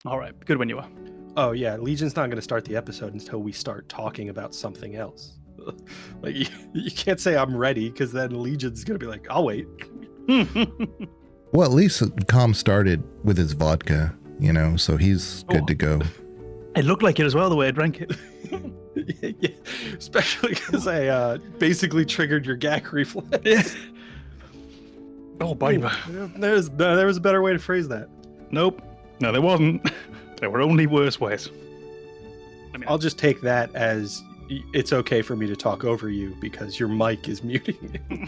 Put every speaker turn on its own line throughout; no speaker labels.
All right, good when you are.
Oh yeah, Legion's not going to start the episode until we start talking about something else. Like you can't say I'm ready because then Legion's going to be like, I'll wait.
Well, at least Com started with his vodka, so he's good to go.
It looked like it as well, the way I drank it.
Yeah, especially because I basically triggered your gag reflex.
Yeah. Oh, baby.
There was a better way to phrase that.
Nope. No, there wasn't. There were only worse ways.
I'll just take that as it's okay for me to talk over you because your mic is muting you.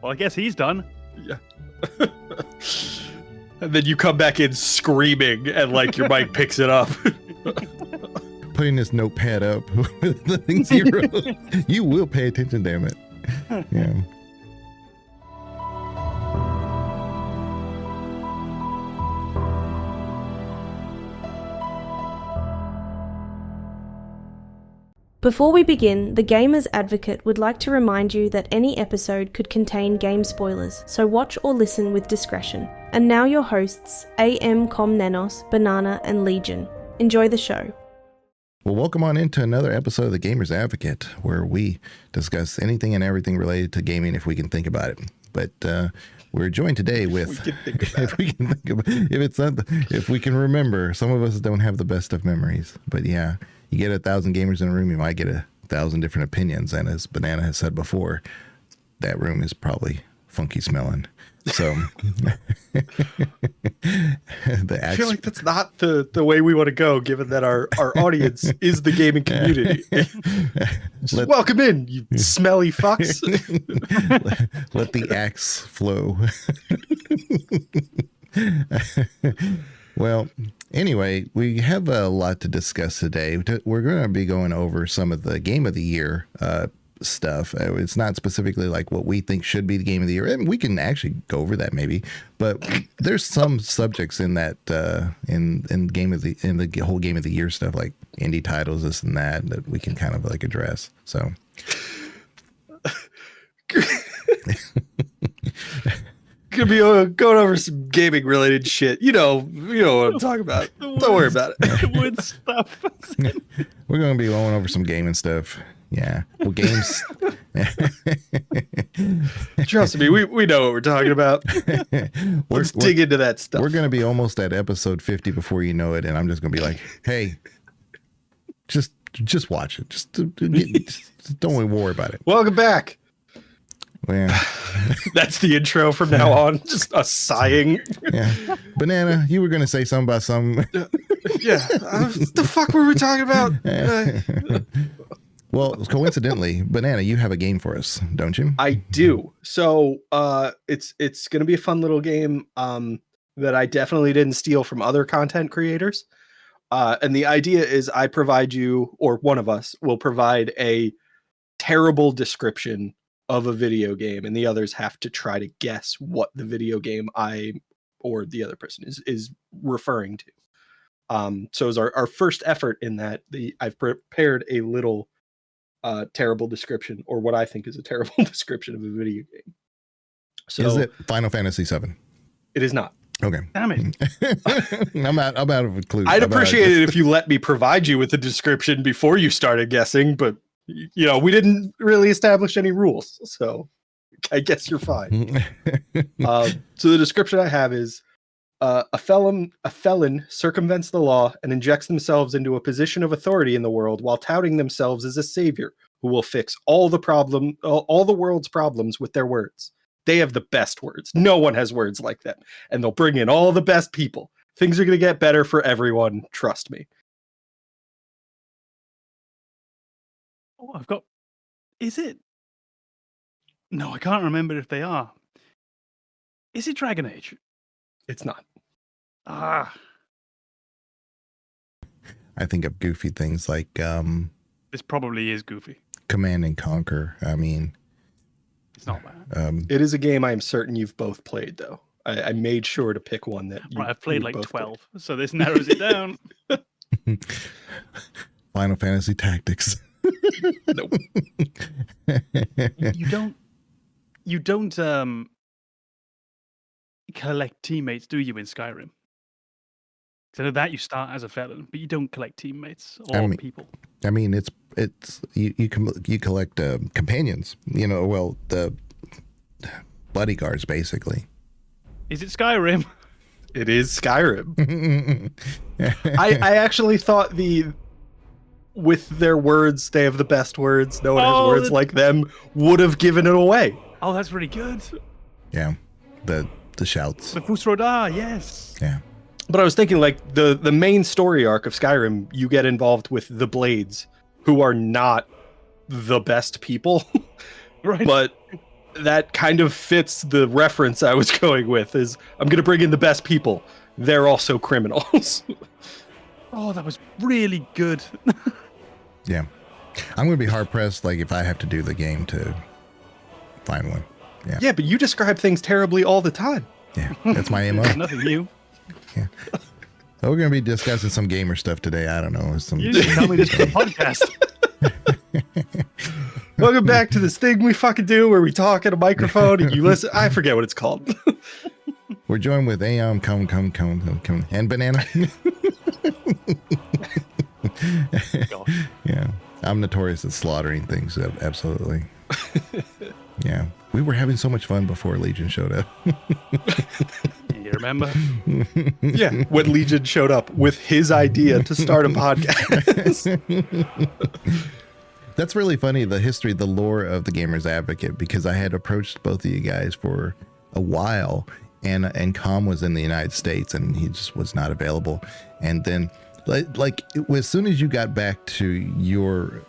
Well, I guess he's done.
Yeah. And then you come back in screaming and like your mic picks it up.
Putting this notepad up with the things you wrote. You will pay attention, damn it. Yeah.
Before we begin, the Gamer's Advocate would like to remind you that any episode could contain game spoilers, so watch or listen with discretion. And now your hosts, AMKomnenos, Banana, and Legion. Enjoy the show.
Well, welcome on into another episode of the Gamer's Advocate, where we discuss anything and everything related to gaming if we can think about it. But we're joined today with if we can remember. Some of us don't have the best of memories, but yeah. You get 1,000 gamers in a room, you might get 1,000 different opinions. And as Banana has said before, that room is probably funky smelling. So
I feel like that's not the way we want to go, given that our audience is the gaming community. Just welcome in, you smelly fucks.
Let the axe flow. Well, anyway, we have a lot to discuss today. We're going to be going over some of the Game of the Year stuff. It's not specifically like what we think should be the Game of the Year, and we can actually go over that maybe. But there's some subjects in that in the whole Game of the Year stuff, like indie titles, this and that we can kind of like address. So.
Gonna be going over some gaming related shit. You know what I'm talking about. Don't worry about it.
Wood stuff.
We're gonna be going over some gaming stuff. Yeah. Well, games.
Trust me, we know what we're talking about. Let's dig into that stuff.
We're gonna be almost at episode 50 before you know it, and I'm just gonna be like, hey, just watch it. Just don't worry about it.
Welcome back.
Yeah.
That's the intro from now on. Just a sighing.
Yeah. Banana, you were going to say something about some.
Yeah. What the fuck were we talking about?
Well, coincidentally, Banana, you have a game for us, don't you?
I do. So it's going to be a fun little game that I definitely didn't steal from other content creators. And the idea is I provide you, or one of us will provide a terrible description of a video game, and the others have to try to guess what the video game I or the other person is referring to. So as our first effort in that, I've prepared a little terrible description, or what I think is a terrible description of a video game. So
is it Final Fantasy VII?
It is not.
Okay. Damn
it. I'm out of a clue.
I'd appreciate it if you let me provide you with a description before you started guessing, but we didn't really establish any rules, so I guess you're fine. So the description I have is a felon circumvents the law and injects themselves into a position of authority in the world while touting themselves as a savior who will fix all the world's problems with their words. They have the best words. No one has words like that, and they'll bring in all the best people. Things are going to get better for everyone. Trust me.
Oh, is it? No, I can't remember if they are. Is it Dragon Age?
It's not.
Ah.
I think of goofy things like
this probably is goofy.
Command and Conquer. I mean,
it's not bad.
It is a game I'm certain you've both played, though. I made sure to pick one that
I've played like 12, so this narrows it down.
Final Fantasy Tactics.
Nope.
You don't collect teammates, do you, in Skyrim? So that you start as a felon, but you don't collect teammates or
I mean-
people.
I mean, it's you collect companions. Well, the bodyguards basically.
Is it Skyrim?
It is Skyrim. I actually thought with their words, they have the best words. No one has words like them. Would have given it away.
Oh, that's really good.
Yeah, the shouts.
The Fusroda, yes.
Yeah.
But I was thinking, like, the main story arc of Skyrim, you get involved with the Blades, who are not the best people.
Right.
But that kind of fits the reference I was going with, is I'm going to bring in the best people. They're also criminals.
Oh, that was really good.
Yeah. I'm going to be hard-pressed, like, if I have to do the game to find one.
Yeah, but you describe things terribly all the time.
Yeah, that's my MO.
Nothing new.
Yeah. We're going to be discussing some gamer stuff today. I don't know.
You should tell me this for the podcast.
Welcome back to this thing we fucking do where we talk at a microphone and you listen. I forget what it's called.
We're joined with come and Banana.
Gosh.
Yeah. I'm notorious at slaughtering things. Absolutely. Yeah. We were having so much fun before Legion showed up.
You remember?
Yeah, when Legion showed up with his idea to start a podcast.
That's really funny, the history, the lore of the Gamers Advocate, because I had approached both of you guys for a while, and Com was in the United States and he just was not available. And then like as soon as you got back to your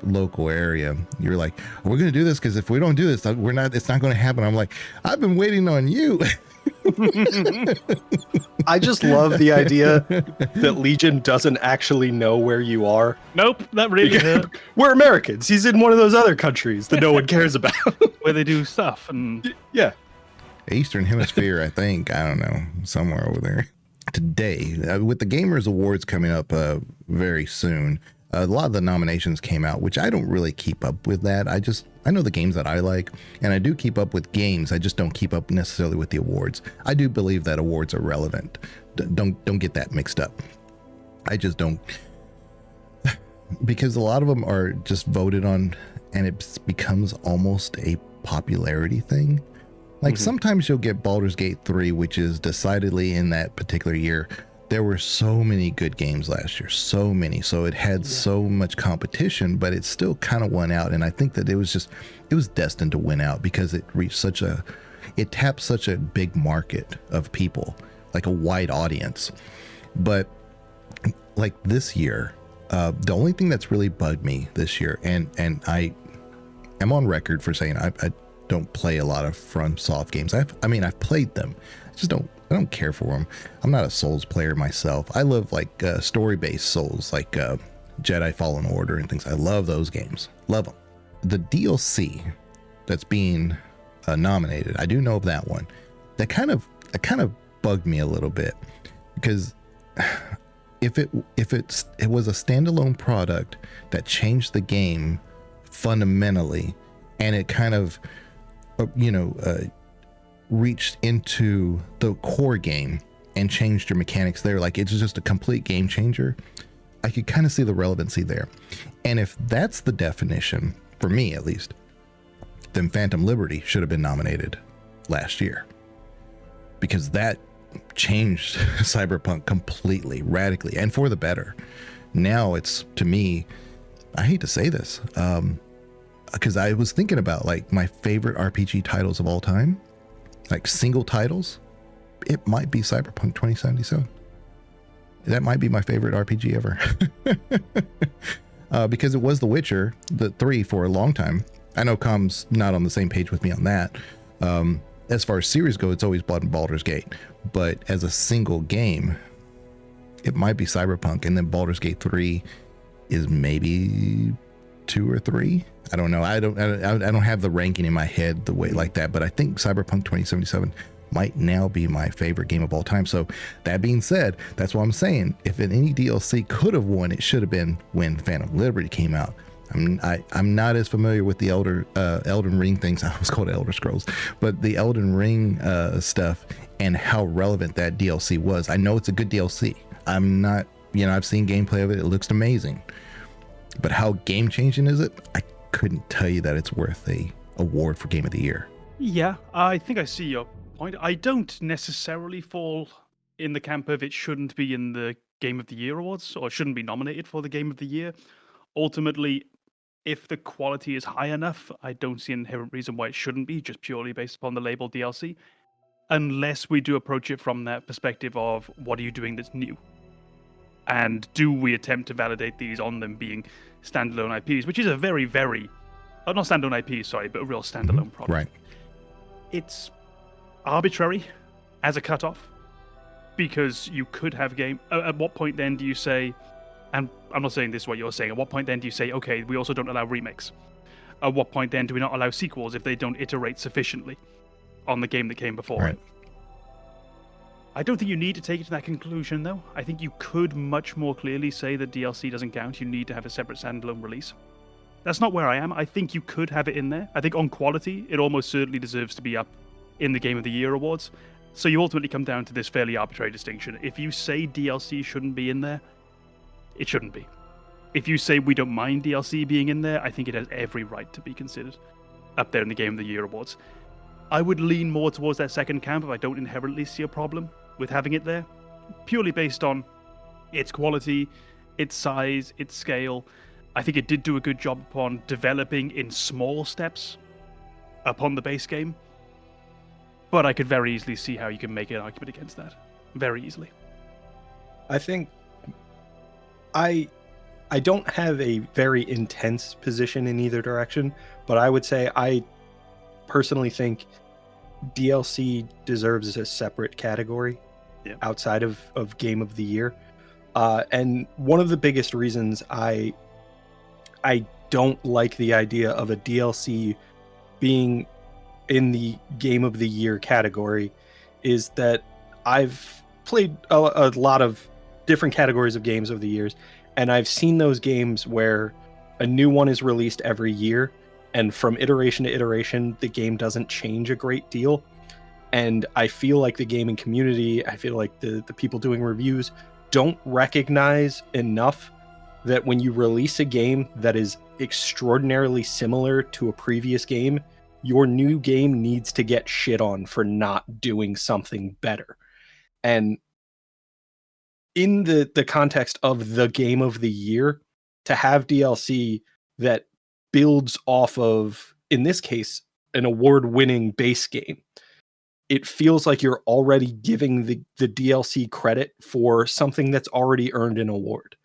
local area, you're like, we're going to do this, because if we don't do this, it's not going to happen. I'm like, I've been waiting on you.
I just love the idea that Legion doesn't actually know where you are.
Nope, that really hurt.
We're Americans. He's in one of those other countries that no one cares about.
Where they do stuff and
Yeah.
Eastern Hemisphere, I think. I don't know, somewhere over there. Today, with the Gamers Awards coming up very soon, a lot of the nominations came out, which I don't really keep up with that. I know the games that I like, and I do keep up with games. I just don't keep up necessarily with the awards. I do believe that awards are relevant. Don't get that mixed up. I just don't, because a lot of them are just voted on, and it becomes almost a popularity thing. Like sometimes you'll get Baldur's Gate 3, which is decidedly in that particular year. There were so many good games last year, so many. So it had so much competition, but it still kind of won out. And I think that it was destined to win out, because it reached it tapped such a big market of people, like a wide audience. But like this year, the only thing that's really bugged me this year, and I am on record for saying I don't play a lot of FromSoft games. I've played them. I don't care for them. I'm not a Souls player myself. I love like story-based Souls, like Jedi Fallen Order and things. I love those games. Love them. The DLC that's being nominated, I do know of that one. That kind of bugged me a little bit, because if it was a standalone product that changed the game fundamentally, and it kind of reached into the core game and changed your mechanics there, like it's just a complete game changer, I could kind of see the relevancy there. And if that's the definition, for me at least, then Phantom Liberty should have been nominated last year, because that changed Cyberpunk completely, radically, and for the better. Now it's, to me, I hate to say this, because I was thinking about like my favorite RPG titles of all time, like single titles. It might be Cyberpunk 2077. That might be my favorite RPG ever. Because it was The Witcher, the 3 for a long time. I know Com's not on the same page with me on that. As far as series go, it's always Blood and Baldur's Gate. But as a single game, it might be Cyberpunk, and then Baldur's Gate 3 is maybe 2 or 3. I don't know. I don't have the ranking in my head the way like that, but I think Cyberpunk 2077 might now be my favorite game of all time. So that being said, that's what I'm saying. If any DLC could have won, it should have been when Phantom Liberty came out. I'm not as familiar with the Elden Ring things. I was called Elder Scrolls, but the Elden Ring stuff and how relevant that DLC was. I know it's a good DLC. I'm not, I've seen gameplay of it. It looks amazing. But how game changing is it? I couldn't tell you that it's worth a award for Game of the Year.
Yeah, I think I see your point. I don't necessarily fall in the camp of it shouldn't be in the Game of the Year awards or shouldn't be nominated for the Game of the Year. Ultimately, if the quality is high enough, I don't see an inherent reason why it shouldn't be, just purely based upon the label DLC, unless we do approach it from that perspective of what are you doing that's new? And do we attempt to validate these on them being standalone IPs, which is a very, very, not standalone IPs, sorry, but a real standalone product.
Right.
It's arbitrary as a cutoff because you could have game. At what point then do you say, and I'm not saying this is what you're saying, at what point then do you say, okay, we also don't allow remakes? At what point then do we not allow sequels if they don't iterate sufficiently on the game that came before
Right.
it? I don't think you need to take it to that conclusion, though. I think you could much more clearly say that DLC doesn't count. You need to have a separate standalone release. That's not where I am. I think you could have it in there. I think on quality, it almost certainly deserves to be up in the Game of the Year awards. So you ultimately come down to this fairly arbitrary distinction. If you say DLC shouldn't be in there, it shouldn't be. If you say we don't mind DLC being in there, I think it has every right to be considered up there in the Game of the Year awards. I would lean more towards that second camp if I don't inherently see a problem with having it there, purely based on its quality, its size, its scale. I think it did do a good job upon developing in small steps upon the base game, but I could very easily see how you can make an argument against that. Very easily.
I think I don't have a very intense position in either direction, but I would say I personally think DLC deserves a separate category outside of Game of the Year. And one of the biggest reasons I don't like the idea of a DLC being in the Game of the Year category is that I've played a lot of different categories of games over the years, and I've seen those games where a new one is released every year, and from iteration to iteration, the game doesn't change a great deal. And I feel like the gaming community, I feel like the people doing reviews don't recognize enough that when you release a game that is extraordinarily similar to a previous game, your new game needs to get shit on for not doing something better. And in the context of the Game of the Year, to have DLC that builds off of, in this case, an award-winning base game, it feels like you're already giving the DLC credit for something that's already earned an award.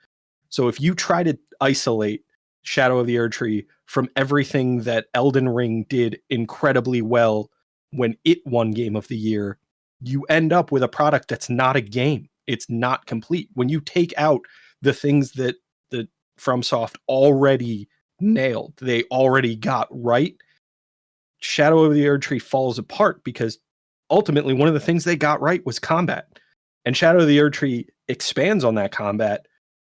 So if you try to isolate Shadow of the Erdtree from everything that Elden Ring did incredibly well when it won Game of the Year, you end up with a product that's not a game. It's not complete. When you take out the things that the FromSoft already nailed, they already got right, Shadow of the Erdtree falls apart because ultimately one of the things they got right was combat. And Shadow of the Erdtree expands on that combat,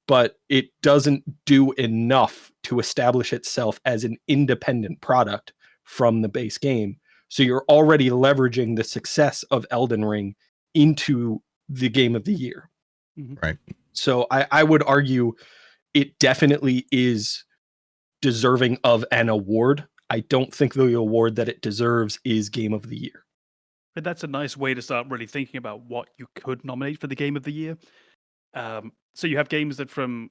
but it doesn't do enough to establish itself as an independent product from the base game. So you're already leveraging the success of Elden Ring into the Game of the Year.
Right.
So I would argue it definitely is deserving of an award. I don't think the award that it deserves is Game of the Year.
But that's a nice way to start really thinking about what you could nominate for the Game of the Year. So you have games that from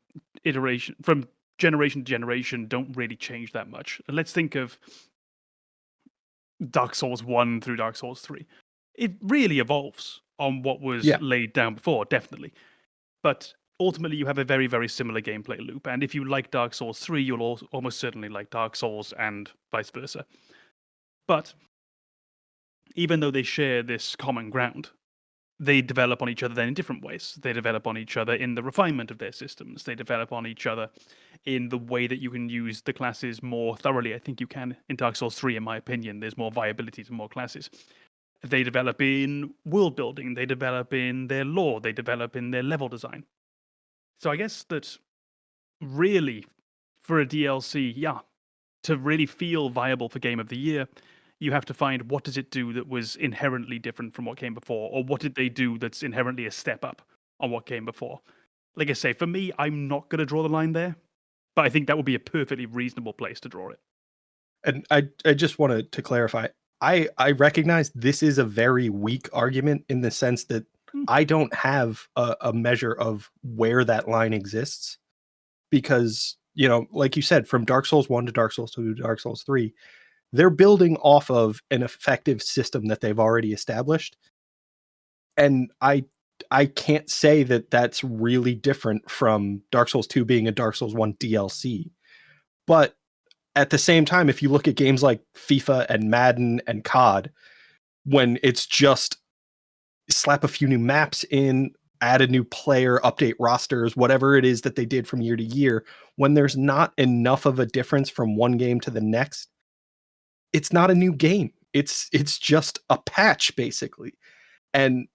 generation to generation don't really change that much. Let's think of Dark Souls 1 through Dark Souls 3. It really evolves on what was laid down before, definitely. But ultimately, you have a very, very similar gameplay loop. And if you like Dark Souls 3, you'll almost certainly like Dark Souls and vice versa. But even though they share this common ground, they develop on each other then in different ways. They develop on each other in the refinement of their systems. They develop on each other in the way that you can use the classes more thoroughly. I think you can in Dark Souls 3, in my opinion. There's more viability to more classes. They develop in world building. They develop in their lore. They develop in their level design. So I guess that really, for a DLC, to really feel viable for Game of the Year, you have to find what does it do that was inherently different from what came before, or what did they do that's inherently a step up on what came before. Like I say, for me, I'm not going to draw the line there, but I think that would be a perfectly reasonable place to draw it.
And I just wanted to clarify. I recognize this is a very weak argument in the sense that I don't have a measure of where that line exists, because, you know, like you said, from Dark Souls 1 to Dark Souls 2 to Dark Souls 3, they're building off of an effective system that they've already established. And I can't say that that's really different from Dark Souls 2 being a Dark Souls 1 DLC. But at the same time, if you look at games like FIFA and Madden and COD, when it's just slap a few new maps in, add a new player, update rosters, whatever it is that they did from year to year, when there's not enough of a difference from one game to the next, it's not a new game. It's just a patch, basically. And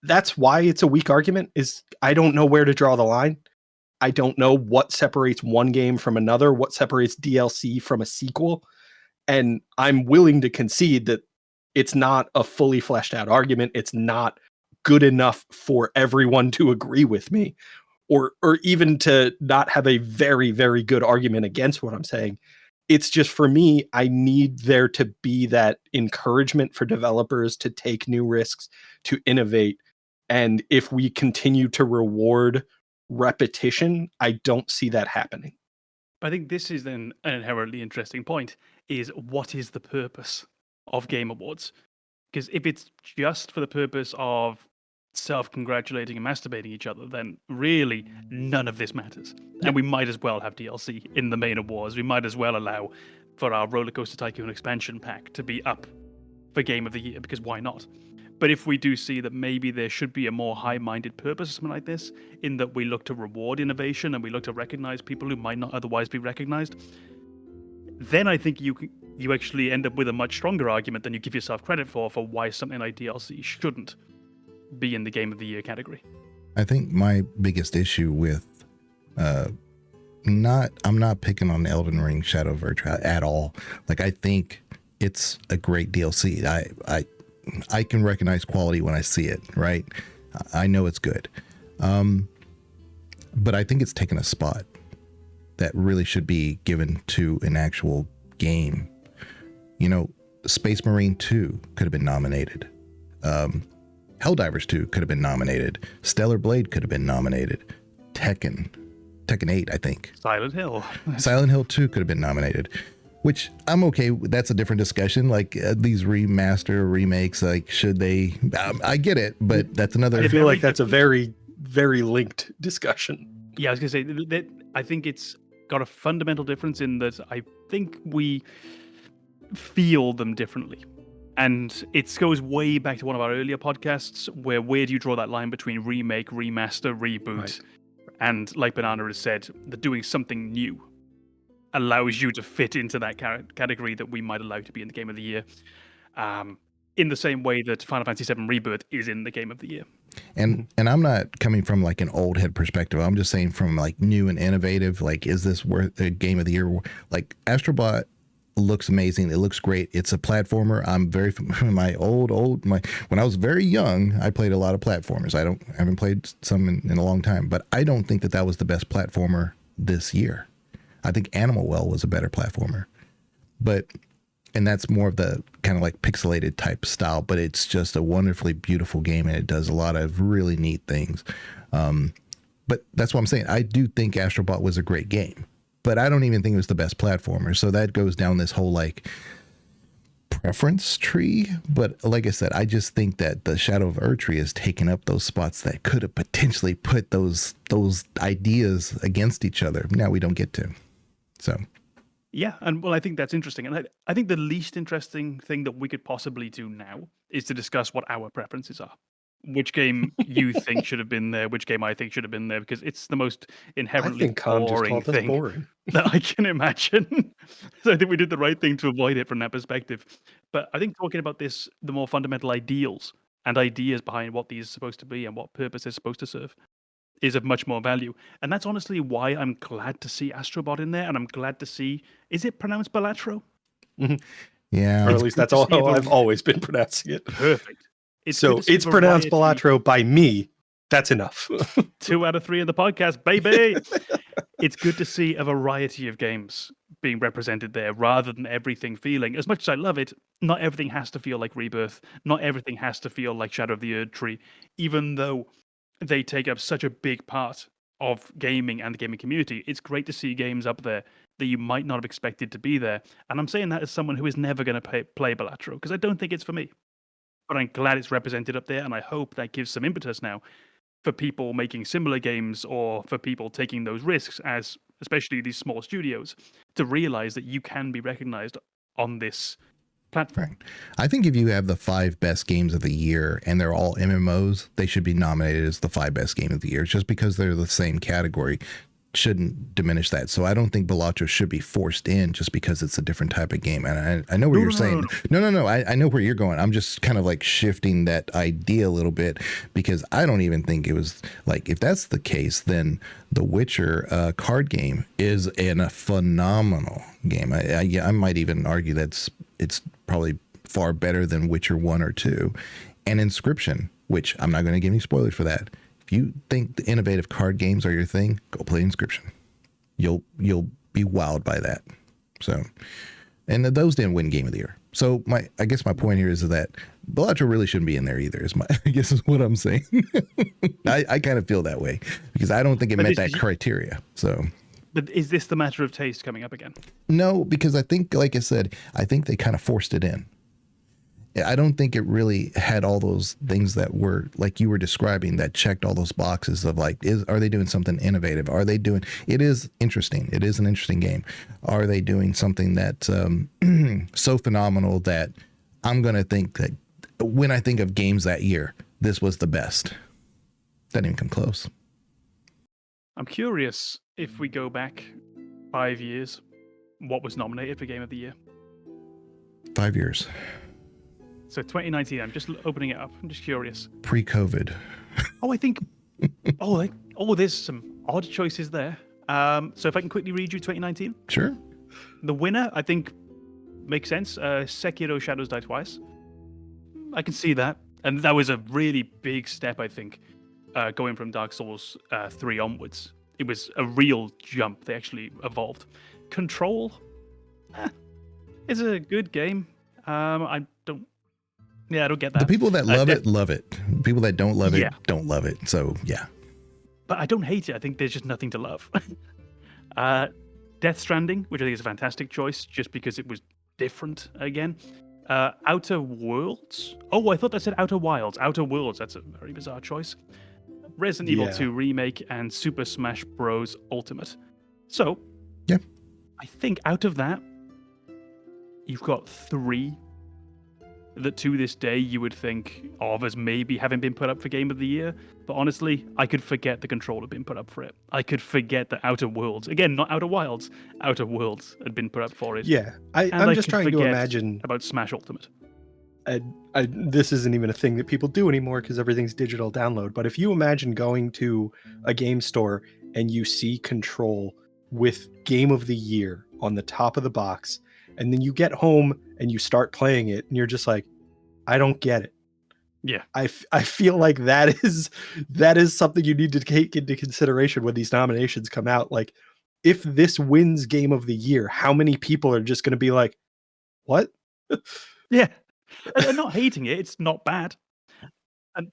that's why it's a weak argument, is I don't know where to draw the line. I don't know what separates one game from another, what separates DLC from a sequel. And I'm willing to concede that it's not a fully fleshed out argument. It's not good enough for everyone to agree with me, or even to not have a very, very good argument against what I'm saying. It's just, for me, I need there to be that encouragement for developers to take new risks, to innovate. And if we continue to reward repetition, I don't see that happening.
I think this is then an inherently interesting point, is what is the purpose of Game Awards? Because if it's just for the purpose of self-congratulating and masturbating each other, then really none of this matters. And we might as well have DLC in the main awards. We might as well allow for our Roller Coaster Tycoon expansion pack to be up for Game of the Year, because why not? But if we do see that maybe there should be a more high-minded purpose or something like this, in that we look to reward innovation and we look to recognize people who might not otherwise be recognized, then I think you actually end up with a much stronger argument than you give yourself credit for why something like DLC shouldn't be in the Game of the Year category.
I think my biggest issue with I'm not picking on Elden Ring Shadow of Erdtree at all. Like, I think it's a great DLC. I can recognize quality when I see it, right? I know it's good. But I think it's taken a spot that really should be given to an actual game. You know, Space Marine 2 could have been nominated. Helldivers 2 could have been nominated. Stellar Blade could have been nominated. Tekken 8, I think.
Silent Hill
2 could have been nominated, which I'm okay with. That's a different discussion. Like, these remakes, like, should they? I get it, but that's another.
I feel like that's a very, very linked discussion.
Yeah, I was going to say that I think it's got a fundamental difference in that I think we feel them differently. And it goes way back to one of our earlier podcasts, where do you draw that line between remake, remaster, reboot? Right. And like Banana has said, that doing something new allows you to fit into that category that we might allow to be in the Game of the Year. In the same way that Final Fantasy VII Rebirth is in the Game of the Year.
And I'm not coming from like an old head perspective. I'm just saying from like new and innovative. Like, is this worth a Game of the Year? Like, Astrobot looks amazing. It looks great. It's a platformer. I'm very when I was very young, I played a lot of platformers. I haven't played some in a long time, but I don't think that was the best platformer this year. I think Animal Well was a better platformer, and that's more of the kind of like pixelated type style, but it's just a wonderfully beautiful game, and it does a lot of really neat things. But that's what I'm saying. I do think Astrobot was a great game, but I don't even think it was the best platformer. So that goes down this whole like preference tree. But like I said, I just think that the Shadow of Erdtree has taken up those spots that could have potentially put those ideas against each other. Now we don't get to. So.
Yeah, and well, I think that's interesting. And I think the least interesting thing that we could possibly do now is to discuss what our preferences are. Which game you think should have been there, which game I think should have been there, because it's the most inherently boring thing that I can imagine. So I think we did the right thing to avoid it from that perspective. But I think talking about this, the more fundamental ideals and ideas behind what these are supposed to be and what purpose they're supposed to serve is of much more value. And that's honestly why I'm glad to see Astrobot in there, and I'm glad to see, is it pronounced Balatro?
Mm-hmm. Yeah.
Or at least that's all I've always been pronouncing it.
Perfect.
It's pronounced Balatro by me, That's enough.
2 out of 3 in the podcast, baby. It's good to see a variety of games being represented there rather than everything feeling. As much as I love it, not everything has to feel like Rebirth. Not everything has to feel like Shadow of the Erd Tree, even though they take up such a big part of gaming and the gaming community. It's great to see games up there that you might not have expected to be there. And I'm saying that as someone who is never going to play Balatro, because I don't think it's for me. But I'm glad it's represented up there, and I hope that gives some impetus now for people making similar games or for people taking those risks, as especially these small studios, to realize that you can be recognized on this platform.
Right. I think if you have the 5 best games of the year and they're all MMOs, they should be nominated as the 5 best game of the year. Just because they're the same category shouldn't diminish that. So I don't think Balatro should be forced in just because it's a different type of game. And I know what you're saying. No. I know where you're going. I'm just kind of like shifting that idea a little bit, because I don't even think it was like, if that's the case, then the Witcher card game is a phenomenal game. I might even argue it's probably far better than Witcher 1 or 2. And Inscription, which I'm not going to give any spoilers for that. If you think the innovative card games are your thing, go play Inscription. You'll be wowed by that. So, and those didn't win Game of the Year. So I guess my point here is that Balatro really shouldn't be in there either. I guess is what I'm saying. I kind of feel that way because I don't think it met that criteria. So.
But is this the matter of taste coming up again?
No, because I think, like I said, I think they kind of forced it in. I don't think it really had all those things that were like you were describing that checked all those boxes of like, are they doing something innovative? Are they doing, it is interesting. It is an interesting game. Are they doing something that's so phenomenal that I'm going to think that when I think of games that year, this was the best. That didn't even come close.
I'm curious if we go back 5 years, what was nominated for Game of the Year?
5 years.
So 2019, I'm just opening it up. I'm just curious.
Pre-COVID.
Oh, I think, there's some odd choices there. So if I can quickly read you 2019.
Sure.
The winner, I think, makes sense. Sekiro Shadows Die Twice. I can see that. And that was a really big step, I think, going from Dark Souls 3 onwards. It was a real jump. They actually evolved. Control is a good game. I don't get that.
The people that love it, love it. People that don't love it, don't love it. So, yeah.
But I don't hate it. I think there's just nothing to love. Death Stranding, which I think is a fantastic choice, just because it was different again. Outer Worlds. Oh, I thought that said Outer Wilds. Outer Worlds, that's a very bizarre choice. Resident Evil 2 Remake and Super Smash Bros. Ultimate. So,
yeah,
I think out of that, you've got 3 that to this day you would think of as maybe having been put up for Game of the Year. But honestly, I could forget the Control had been put up for it. I could forget that Outer Worlds, again, not Outer Wilds, Outer Worlds had been put up for it.
Yeah, I'm just trying to imagine
about Smash Ultimate.
This isn't even a thing that people do anymore because everything's digital download. But if you imagine going to a game store and you see Control with Game of the Year on the top of the box, and then you get home and you start playing it and you're just like, I don't get it.
Yeah.
I feel like that is something you need to take into consideration when these nominations come out. Like, if this wins Game of the Year, how many people are just going to be like, what?
Yeah. They're not hating it. It's not bad. And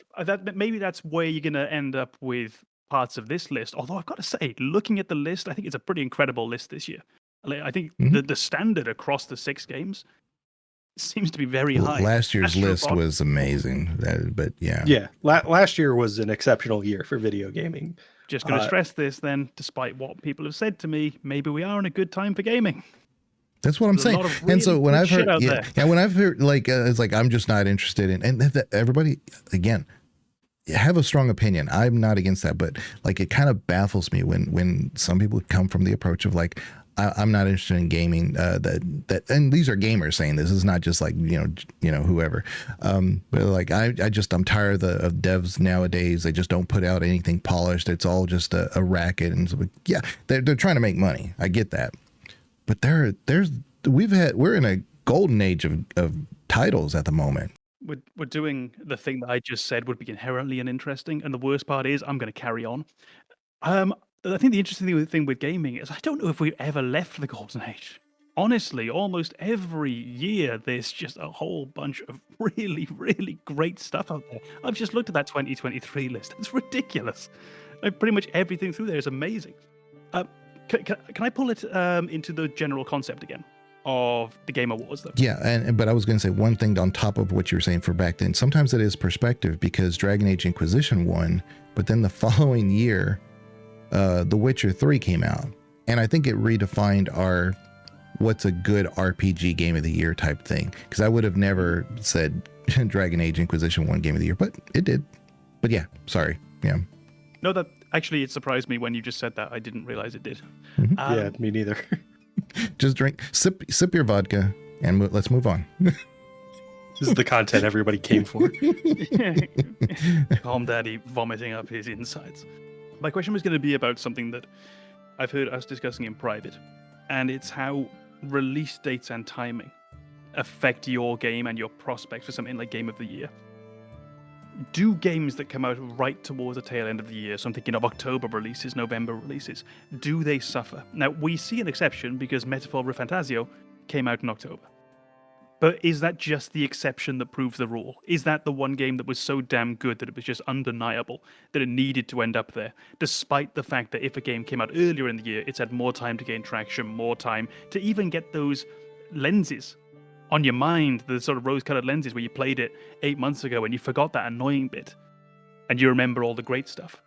maybe that's where you're going to end up with parts of this list. Although I've got to say, looking at the list, I think it's a pretty incredible list this year. I think the standard across the 6 games seems to be very high.
Last year's list was amazing, but yeah.
Yeah, last year was an exceptional year for video gaming.
Just going to stress this then, despite what people have said to me, maybe we are in a good time for gaming.
That's what I'm saying. And so when I've heard, when I've heard like, it's like, I'm just not interested in, and everybody, again, have a strong opinion. I'm not against that, but like, it kind of baffles me when some people come from the approach of like, I'm not interested in gaming. And these are gamers saying this. Is not just like whoever. But like I'm tired of devs nowadays. They just don't put out anything polished. It's all just a racket. And so, yeah, they're trying to make money. I get that. But we're in a golden age of titles at the moment.
we're doing the thing that I just said would be inherently uninteresting, and the worst part is I'm going to carry on. Um, I think the interesting thing with gaming is I don't know if we've ever left the golden age. Honestly, almost every year there's just a whole bunch of really, really great stuff out there. I've just looked at that 2023 list. It's ridiculous. Pretty much everything through there is amazing. Can I pull it into the general concept again of the Game Awards, though?
Yeah, but I was going to say one thing on top of what you were saying for back then. Sometimes it is perspective because Dragon Age Inquisition won, but then the following year, The Witcher 3 came out. And I think it redefined our what's a good RPG game of the year type thing. Because I would have never said Dragon Age Inquisition won game of the year, but it did. But yeah, sorry. Yeah.
No, that actually, it surprised me when you just said that. I didn't realize it did.
Mhm.
Yeah, me neither.
Just sip your vodka, and let's move on.
This is the content everybody came for.
Calm Daddy vomiting up his insides. My question was going to be about something that I've heard us discussing in private, and it's how release dates and timing affect your game and your prospects for something like Game of the Year. Do games that come out right towards the tail end of the year, so I'm thinking of October releases, November releases, do they suffer? Now, we see an exception because Metaphor Refantasio came out in October. But is that just the exception that proves the rule? Is that the one game that was so damn good that it was just undeniable that it needed to end up there, despite the fact that if a game came out earlier in the year, it's had more time to gain traction, more time to even get those lenses on your mind, the sort of rose-colored lenses where you played it 8 months ago and you forgot that annoying bit and you remember all the great stuff?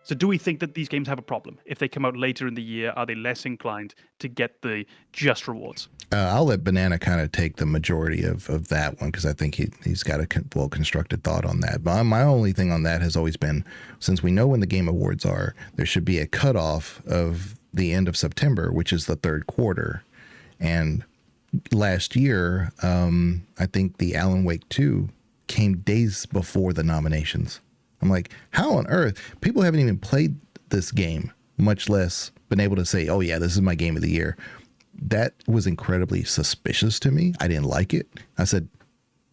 So do we think that these games have a problem? If they come out later in the year, are they less inclined to get the just rewards?
I'll let Banana kind of take the majority of that one because I think he's got a well-constructed thought on that. But my only thing on that has always been, since we know when the Game Awards are, there should be a cutoff of the end of September, which is the third quarter. And last year, I think the Alan Wake 2 came days before the nominations. I'm like, how on earth? People haven't even played this game, much less been able to say, oh yeah, this is my game of the year. That was incredibly suspicious to me. I didn't like it. I said,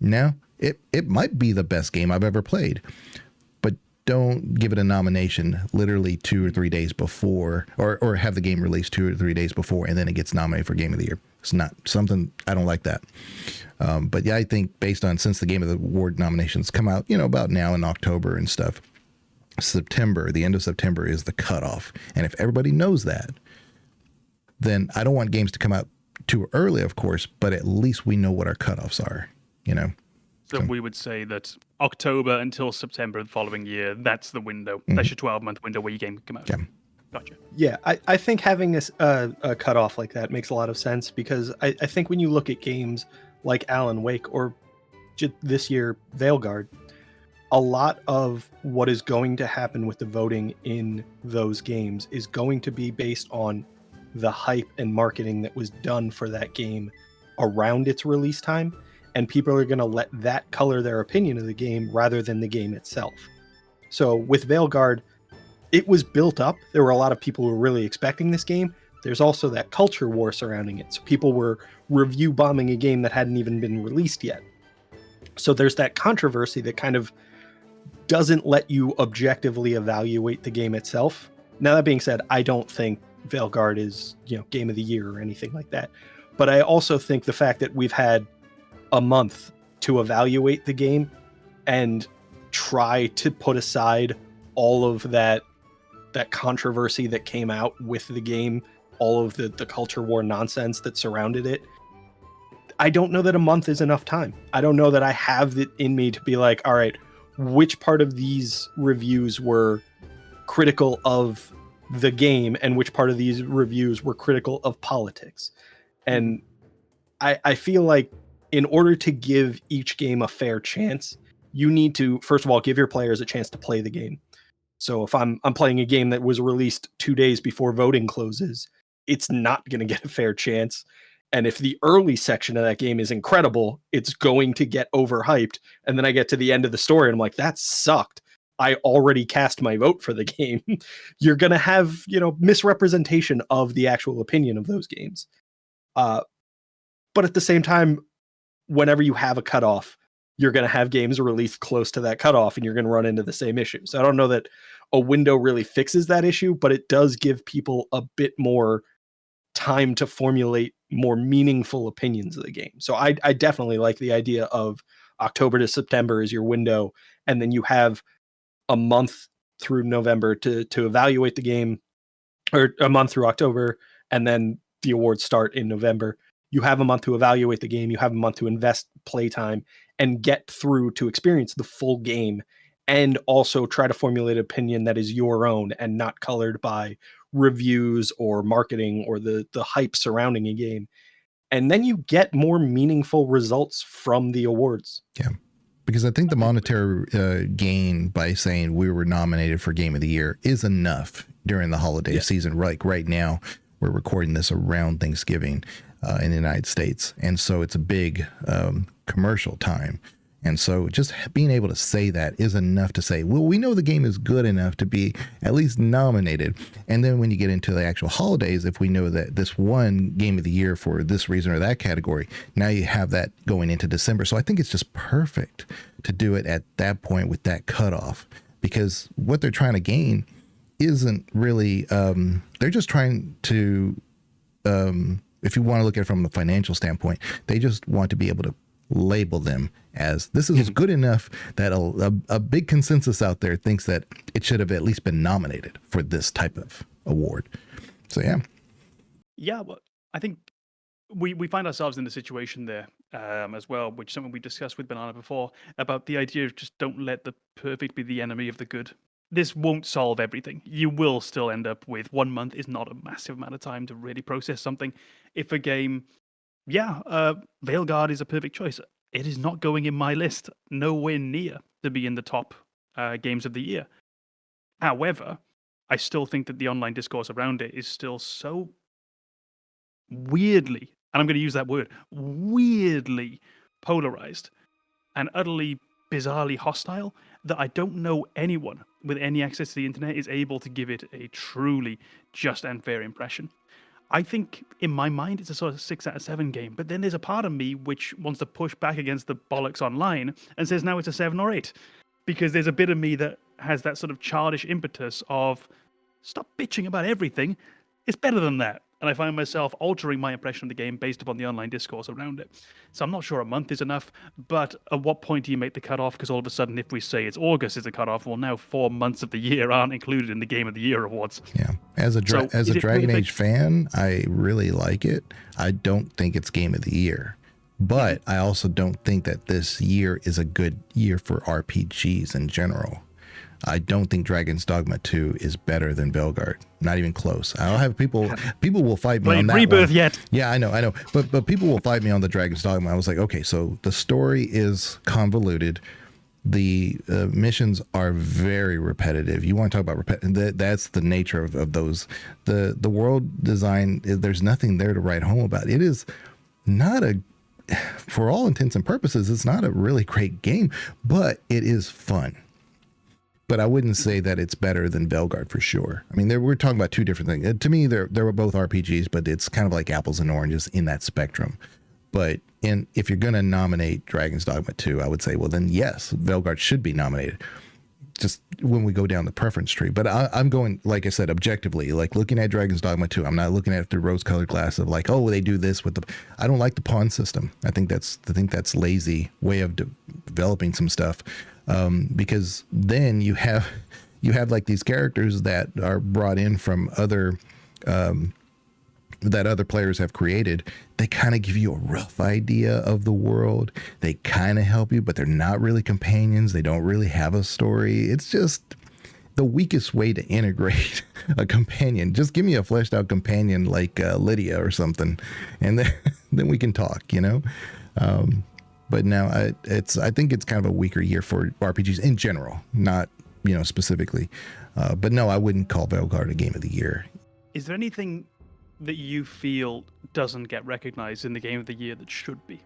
no, it might be the best game I've ever played, but don't give it a nomination literally 2 or 3 days before, or have the game released 2 or 3 days before, and then it gets nominated for Game of the Year. It's not something, I don't like that. But yeah, I think based on, since the Game of the Award nominations come out, about now in October and stuff, September, the end of September is the cutoff. And if everybody knows that, then I don't want games to come out too early, of course, but at least we know what our cutoffs are,
So we would say that October until September the following year, that's the window. That's your 12-month window where your game can come out.
Yeah.
Gotcha.
Yeah, I think having a cutoff like that makes a lot of sense because I think when you look at games like Alan Wake or this year Veilguard, a lot of what is going to happen with the voting in those games is going to be based on the hype and marketing that was done for that game around its release time, and people are going to let that color their opinion of the game rather than the game itself. So with Veilguard, it was built up. There were a lot of people who were really expecting this game. There's also that culture war surrounding it. So people were review bombing a game that hadn't even been released yet. So there's that controversy that kind of doesn't let you objectively evaluate the game itself. Now, that being said, I don't think Veilguard is, game of the year or anything like that. But I also think the fact that we've had a month to evaluate the game and try to put aside all of that controversy that came out with the game, all of the culture war nonsense that surrounded it, I don't know that a month is enough time. I don't know that I have it in me to be like, all right, which part of these reviews were critical of the game and which part of these reviews were critical of politics. And I feel like in order to give each game a fair chance, you need to, first of all, give your players a chance to play the game. So if I'm playing a game that was released 2 days before voting closes, it's not going to get a fair chance. And if the early section of that game is incredible, it's going to get overhyped. And then I get to the end of the story and I'm like, that sucked. I already cast my vote for the game. You're going to have, misrepresentation of the actual opinion of those games. But at the same time, whenever you have a cutoff, you're going to have games released close to that cutoff and you're going to run into the same issues. I don't know that a window really fixes that issue, but it does give people a bit more time to formulate more meaningful opinions of the game. So I definitely like the idea of October to September is your window, and then you have a month through November to evaluate the game, or a month through October, and then the awards start in November. You have a month to evaluate the game. You have a month to invest playtime and get through to experience the full game, and also try to formulate an opinion that is your own and not colored by reviews or marketing or the hype surrounding a game. And then you get more meaningful results from the awards.
Yeah. Because I think the monetary gain by saying we were nominated for Game of the Year is enough during the holiday season. Like right now, we're recording this around Thanksgiving in the United States. And so it's a big commercial time. And so just being able to say that is enough to say, well, we know the game is good enough to be at least nominated. And then when you get into the actual holidays, if we know that this won Game of the Year for this reason or that category, now you have that going into December. So I think it's just perfect to do it at that point with that cutoff, because what they're trying to gain isn't really, they're just trying to, if you want to look at it from a financial standpoint, they just want to be able to label them as this is good enough that a big consensus out there thinks that it should have at least been nominated for this type of award. So
yeah, well, I think we find ourselves in the situation there as well, which is something we discussed with Banana before, about the idea of just don't let the perfect be the enemy of the good. This won't solve everything. You will still end up with 1 month is not a massive amount of time to really process something. If a game, Veilguard is a perfect choice. It is not going in my list, nowhere near to be in the top games of the year. However, I still think that the online discourse around it is still so weirdly, and I'm going to use that word, weirdly polarized and utterly bizarrely hostile, that I don't know anyone with any access to the internet is able to give it a truly just and fair impression. I think in my mind it's a sort of 6 out of 7 game, but then there's a part of me which wants to push back against the bollocks online and says now it's a 7 or 8, because there's a bit of me that has that sort of childish impetus of stop bitching about everything. It's better than that. And I find myself altering my impression of the game based upon the online discourse around it. So I'm not sure a month is enough, but at what point do you make the cutoff? Because all of a sudden, if we say it's August is a cutoff, well, now 4 months of the year aren't included in the Game of the Year awards.
Yeah. As a Dragon Age fan, I really like it. I don't think it's Game of the Year, but I also don't think that this year is a good year for RPGs in general. I don't think Dragon's Dogma 2 is better than Veilguard. Not even close. I'll have people will fight me on that
Rebirth
one.
yet.
Yeah, I know. But people will fight me on the Dragon's Dogma. I was like, okay, so the story is convoluted. The missions are very repetitive. You want to talk about repetitive? That's the nature of those. The world design, there's nothing there to write home about. It is not for all intents and purposes, it's not a really great game, but it is fun. But I wouldn't say that it's better than Veilguard for sure. I mean, we're talking about two different things. To me, they were both RPGs, but it's kind of like apples and oranges in that spectrum. But if you're going to nominate Dragon's Dogma 2, I would say, well, then yes, Veilguard should be nominated. Just when we go down the preference tree. But I'm going, like I said, objectively, like looking at Dragon's Dogma 2. I'm not looking at it through rose-colored glass of like, oh, they do this with I don't like the pawn system. I think that's lazy way of developing some stuff. Because then you have like these characters that are brought in from other that other players have created. They kind of give you a rough idea of the world. They kind of help you, but they're not really companions. They don't really have a story. It's just the weakest way to integrate a companion. Just give me a fleshed out companion like Lydia or something, and then we can talk, you know? But now I think it's kind of a weaker year for RPGs in general, not, specifically. But no, I wouldn't call Veilguard a Game of the Year.
Is there anything that you feel doesn't get recognized in the Game of the Year that should be?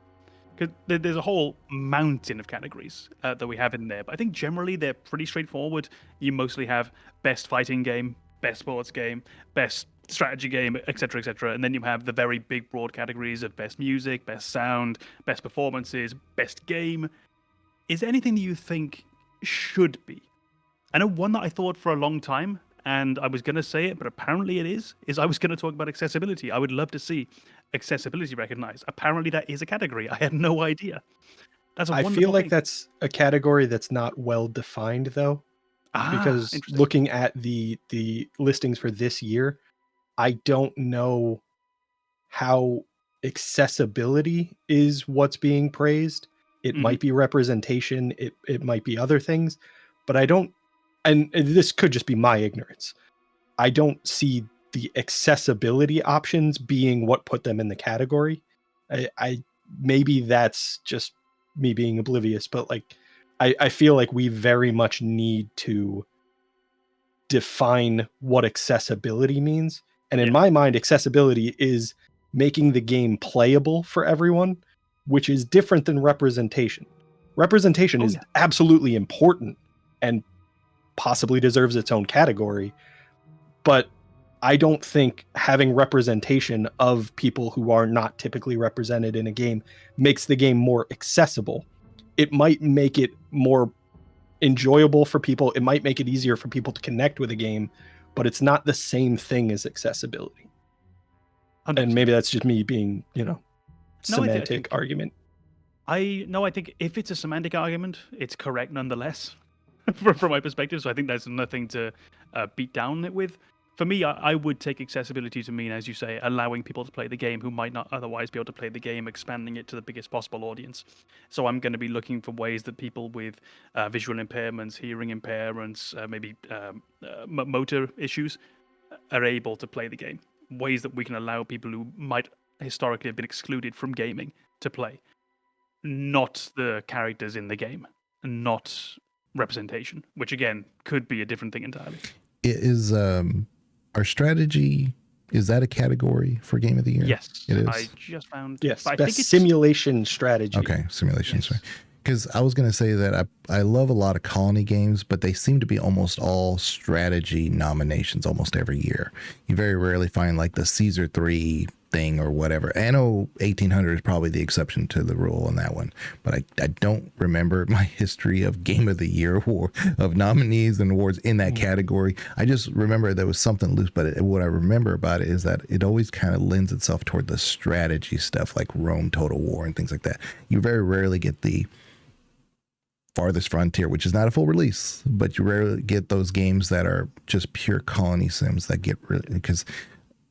Because there's a whole mountain of categories that we have in there. But I think generally they're pretty straightforward. You mostly have best fighting game, best sports game, best strategy game, etc., etc. And then you have the very big broad categories of best music, best sound, best performances, best game. is there anything that you think should be? I know one that I thought for a long time, and I was going to say it, but apparently it is I was going to talk about accessibility. I would love to see accessibility recognized. Apparently that is a category. I had no idea. That's a
I
wonderful
feel like
thing.
that's a category that's not well defined, though, because
interesting.
looking at the listings for this year, I don't know how accessibility is what's being praised. It might be representation, it might be other things, but I don't, and this could just be my ignorance. I don't see the accessibility options being what put them in the category. I maybe that's just me being oblivious, but like I feel like we very much need to define what accessibility means. And in my mind, accessibility is making the game playable for everyone, which is different than representation. Representation is absolutely important and possibly deserves its own category, but I don't think having representation of people who are not typically represented in a game makes the game more accessible. It might make it more enjoyable for people. It might make it easier for people to connect with a game, but it's not the same thing as accessibility. 100%. And maybe that's just me being, semantic argument.
I think if it's a semantic argument, it's correct nonetheless, from my perspective. So I think there's nothing to beat down it with. For me, I would take accessibility to mean, as you say, allowing people to play the game who might not otherwise be able to play the game, expanding it to the biggest possible audience. So I'm going to be looking for ways that people with visual impairments, hearing impairments, maybe motor issues are able to play the game. Ways that we can allow people who might historically have been excluded from gaming to play. Not the characters in the game, not representation, which again could be a different thing entirely.
It is our strategy, is that a category for Game of the Year?
Yes,
it is.
I just found.
Yes, best simulation strategy.
Okay, simulation strategy. Because I was going to say that I love a lot of colony games, but they seem to be almost all strategy nominations almost every year. You very rarely find like the Caesar 3 thing or whatever. Anno 1800 is probably the exception to the rule on that one, but I don't remember my history of Game of the Year of nominees and awards in that category. I just remember there was something loose, but what I remember about it is that it always kind of lends itself toward the strategy stuff like Rome Total War and things like that. You very rarely get the Farthest Frontier, which is not a full release, but you rarely get those games that are just pure colony sims that get really, because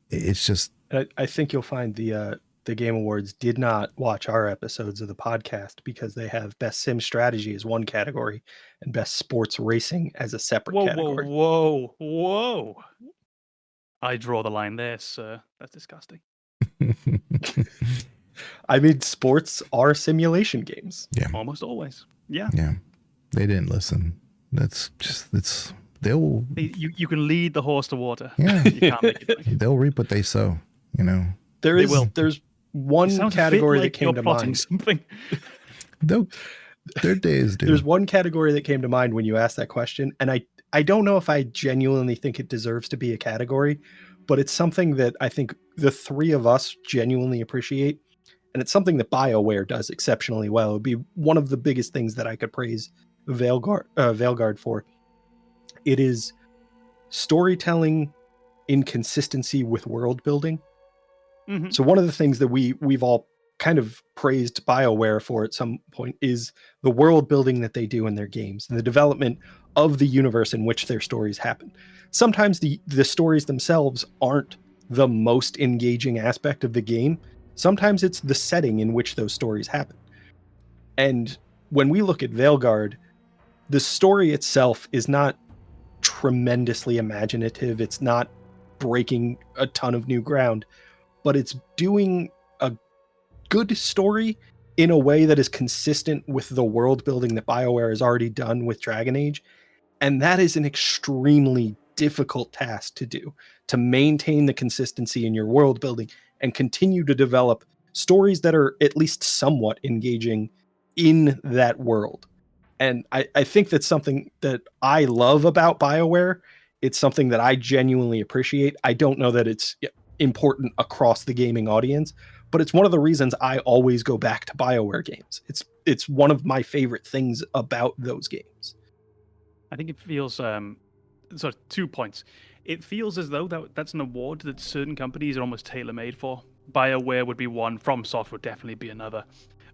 it's just.
I think you'll find the Game Awards did not watch our episodes of the podcast because they have Best Sim Strategy as one category and Best Sports Racing as a separate category.
Whoa. I draw the line there, sir. That's disgusting.
I mean, sports are simulation games.
Yeah.
Almost always. Yeah.
Yeah. They didn't listen.
You can lead the horse to water.
Yeah.
You can't make it.
They'll reap what they sow,
There's one category that came to mind.
Something.
Their days do.
There's one category that came to mind when you asked that question, and I don't know if I genuinely think it deserves to be a category, but it's something that I think the three of us genuinely appreciate, and it's something that BioWare does exceptionally well. It would be one of the biggest things that I could praise Veilguard for. It is storytelling in consistency with world building. Mm-hmm. So one of the things that we've all kind of praised BioWare for at some point is the world building that they do in their games and the development of the universe in which their stories happen. Sometimes the stories themselves aren't the most engaging aspect of the game. Sometimes it's the setting in which those stories happen. And when we look at Veilguard, the story itself is not tremendously imaginative. It's not breaking a ton of new ground, but it's doing a good story in a way that is consistent with the world building that BioWare has already done with Dragon Age. And that is an extremely difficult task to do, to maintain the consistency in your world building and continue to develop stories that are at least somewhat engaging in that world. And I think that's something that I love about BioWare. It's something that I genuinely appreciate. I don't know that it's important across the gaming audience, but it's one of the reasons I always go back to BioWare games. It's one of my favorite things about those games.
I think it feels sort of 2 points. It feels as though that's an award that certain companies are almost tailor-made for. BioWare would be one, FromSoft would definitely be another,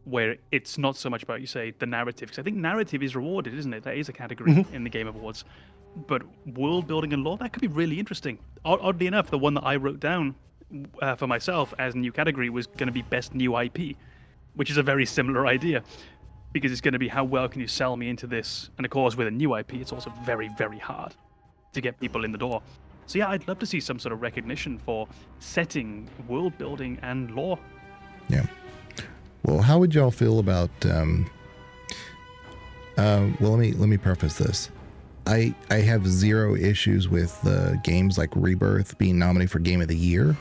where it's not so much about, you say, the narrative, because I think narrative is rewarded, isn't it? That is a category in the Game Awards. But world building and lore, that could be really interesting. Oddly enough, the one that I wrote down for myself as a new category was going to be Best New IP, which is a very similar idea, because it's going to be how well can you sell me into this. And of course, with a new IP, it's also very, very hard to get people in the door. So yeah, I'd love to see some sort of recognition for setting, world building, and lore.
Yeah. Well, how would y'all feel about? Well, let me preface this. I have zero issues with games like Rebirth being nominated for Game of the Year,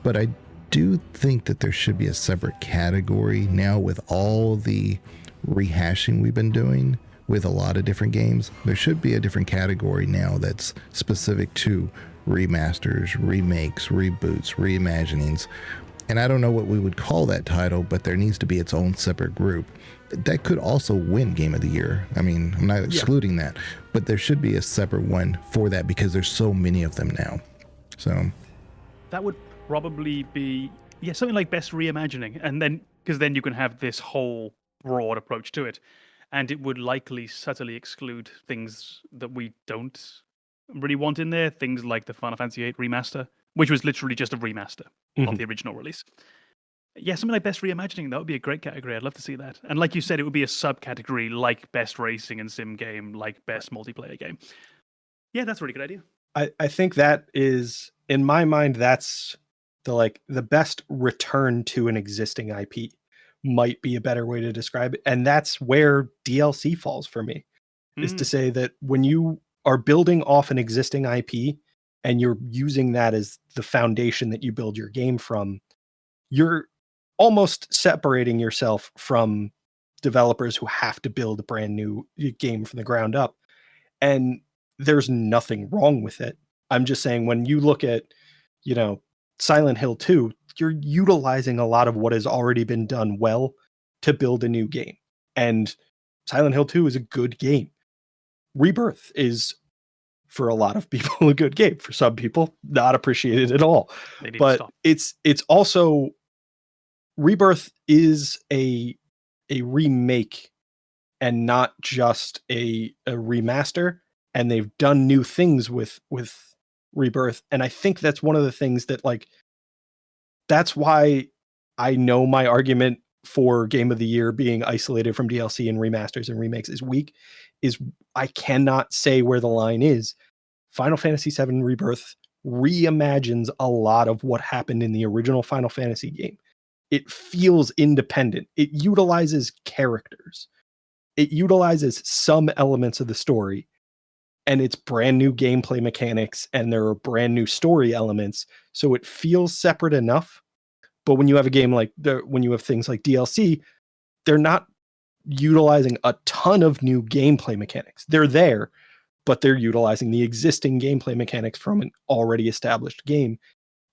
but I do think that there should be a separate category now with all the rehashing we've been doing with a lot of different games. There should be a different category now that's specific to remasters, remakes, reboots, reimaginings. And I don't know what we would call that title, but there needs to be its own separate group. That could also win Game of the Year. I mean, I'm not excluding that, but there should be a separate one for that because there's so many of them now. So
that would probably be, something like Best Reimagining. And then, because then you can have this whole broad approach to it. And it would likely subtly exclude things that we don't really want in there. Things like the Final Fantasy VIII remaster, which was literally just a remaster of the original release. Yeah, something like Best Reimagining, that would be a great category. I'd love to see that. And like you said, it would be a subcategory like Best Racing and Sim Game, like Best Multiplayer Game. Yeah, that's a really good idea.
I think that is, in my mind, that's the best return to an existing IP. Might be a better way to describe it. And that's where DLC falls for me, is to say that when you are building off an existing IP and you're using that as the foundation that you build your game from, you're almost separating yourself from developers who have to build a brand new game from the ground up. And there's nothing wrong with it. I'm just saying, when you look at, Silent Hill 2, you're utilizing a lot of what has already been done well to build a new game. And Silent Hill 2 is a good game. Rebirth is, for a lot of people, a good game. For some people, not appreciated at all. But it's also, Rebirth is a remake and not just a remaster. And they've done new things with Rebirth. And I think that's one of the things that, that's why I know my argument for Game of the Year being isolated from DLC and remasters and remakes is weak, is I cannot say where the line is. Final Fantasy VII Rebirth reimagines a lot of what happened in the original Final Fantasy game. It feels independent. It utilizes characters. It utilizes some elements of the story, and it's brand new gameplay mechanics, and there are brand new story elements. So it feels separate enough. But when you have a game when you have things like DLC, they're not utilizing a ton of new gameplay mechanics. They're there, but they're utilizing the existing gameplay mechanics from an already established game.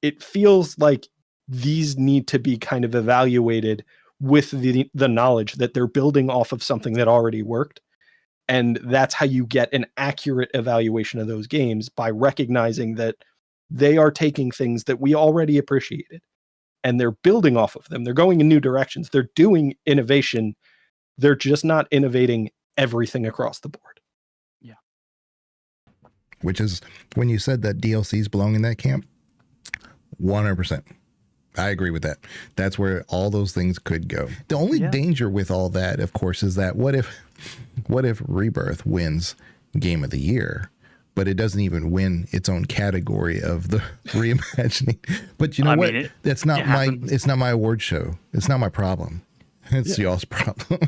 It feels like these need to be kind of evaluated with the knowledge that they're building off of something that already worked. And that's how you get an accurate evaluation of those games, by recognizing that they are taking things that we already appreciated and they're building off of them. They're going in new directions. They're doing innovation. They're just not innovating everything across the board.
Yeah.
Which is, when you said that DLCs belong in that camp, 100%. I agree with that. That's where all those things could go. The only danger with all that, of course, is that what if Rebirth wins Game of the Year, but it doesn't even win its own category of the reimagining? But you know what? It's not my award show. It's not my problem. It's y'all's problem.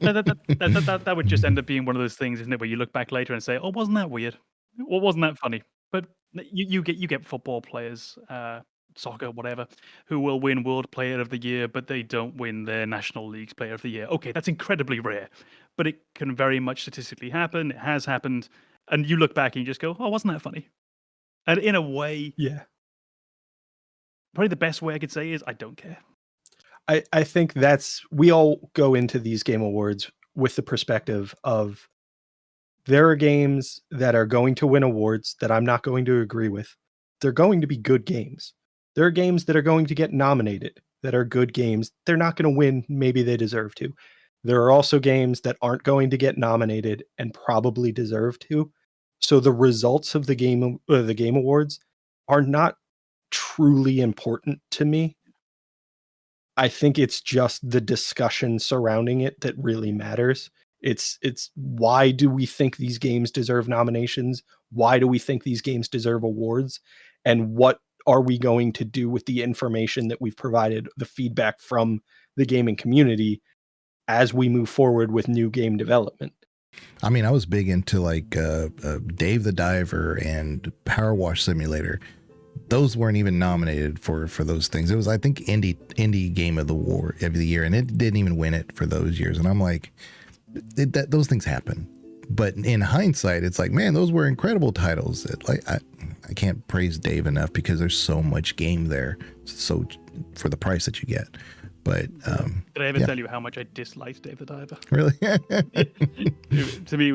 that would just end up being one of those things, isn't it, where you look back later and say, "Oh, wasn't that weird? Or wasn't that funny?" But you get football players, soccer, whatever, who will win World Player of the Year, but they don't win their National League's Player of the Year. Okay, that's incredibly rare, but it can very much statistically happen. It has happened, and you look back and you just go, "Oh, wasn't that funny?" And in a way,
yeah,
probably the best way I could say is I don't care.
I think we all go into these game awards with the perspective of there are games that are going to win awards that I'm not going to agree with. They're going to be good games. There are games that are going to get nominated that are good games. They're not going to win. Maybe they deserve to. There are also games that aren't going to get nominated and probably deserve to. So the results of the game awards are not truly important to me. I think it's just the discussion surrounding it that really matters. It's why do we think these games deserve nominations? Why do we think these games deserve awards? And what are we going to do with the information that we've provided, the feedback from the gaming community as we move forward with new game development?
I mean, I was big into like Dave the Diver and Power Wash Simulator. Those weren't even nominated for those things. It was, I think, indie game of the year, and it didn't even win it for those years. And I'm like, those things happen. But in hindsight, it's like, man, those were incredible titles. I can't praise Dave enough because there's so much game there, so for the price that you get. But
did I ever tell you how much I disliked Dave the Diver?
Really?
To me,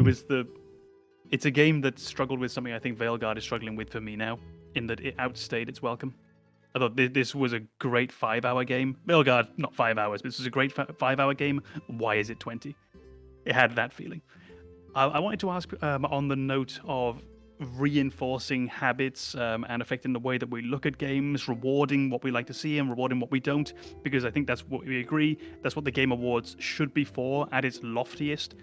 it's a game that struggled with something I think Veilguard is struggling with for me now, in that it outstayed its welcome. I thought this was a great 5-hour game. Veilguard, not 5 hours, but this was a great 5-hour game. Why is it 20? It had that feeling. I wanted to ask, on the note of reinforcing habits and affecting the way that we look at games, rewarding what we like to see and rewarding what we don't, because I think that's what we agree. That's what the Game Awards should be for at its loftiest.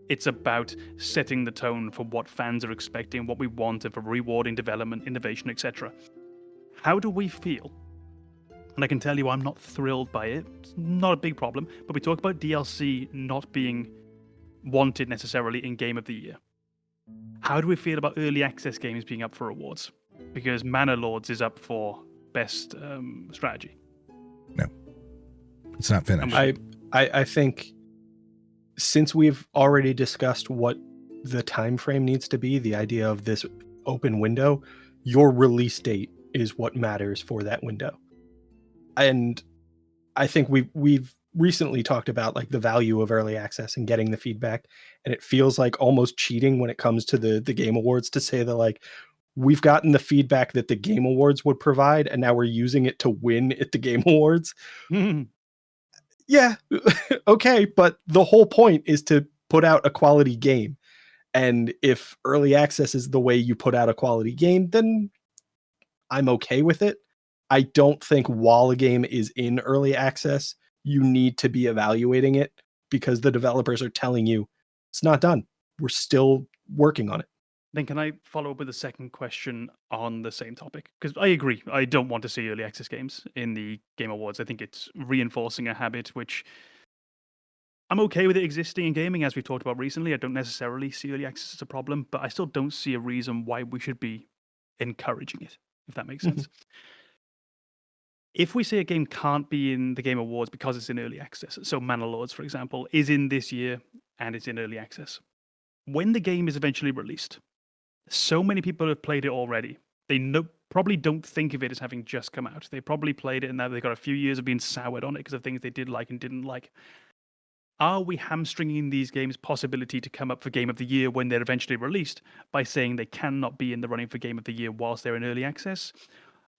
It's about setting the tone for what fans are expecting, what we want, and for rewarding development, innovation, etc. How do we feel? And I can tell you I'm not thrilled by it. It's not a big problem, but we talk about DLC not being wanted necessarily in Game of the Year. How do we feel about early access games being up for awards? Because Mana Lords is up for best strategy.
No, it's not finished.
I think since we've already discussed what the time frame needs to be, the idea of this open window, your release date is what matters for that window. And I think we've recently talked about like the value of early access and getting the feedback, and it feels like almost cheating when it comes to the Game Awards to say that like we've gotten the feedback that the Game Awards would provide and now we're using it to win at the Game Awards. Yeah, okay, but the whole point is to put out a quality game. And if early access is the way you put out a quality game, then I'm okay with it. I don't think while a game is in early access, you need to be evaluating it because the developers are telling you it's not done. We're still working on it.
Then can I follow up with a second question on the same topic? Because I agree. I don't want to see early access games in the Game Awards. I think it's reinforcing a habit which I'm okay with it existing in gaming, as we've talked about recently. I don't necessarily see early access as a problem, but I still don't see a reason why we should be encouraging it, if that makes sense. If we say a game can't be in the Game Awards because it's in early access, so Mana Lords, for example, is in this year and it's in early access, when the game is eventually released, so many people have played it already. They probably don't think of it as having just come out. They probably played it and now they've got a few years of being soured on it because of things they did like and didn't like. Are we hamstringing these games' possibility to come up for Game of the Year when they're eventually released by saying they cannot be in the running for Game of the Year whilst they're in early access?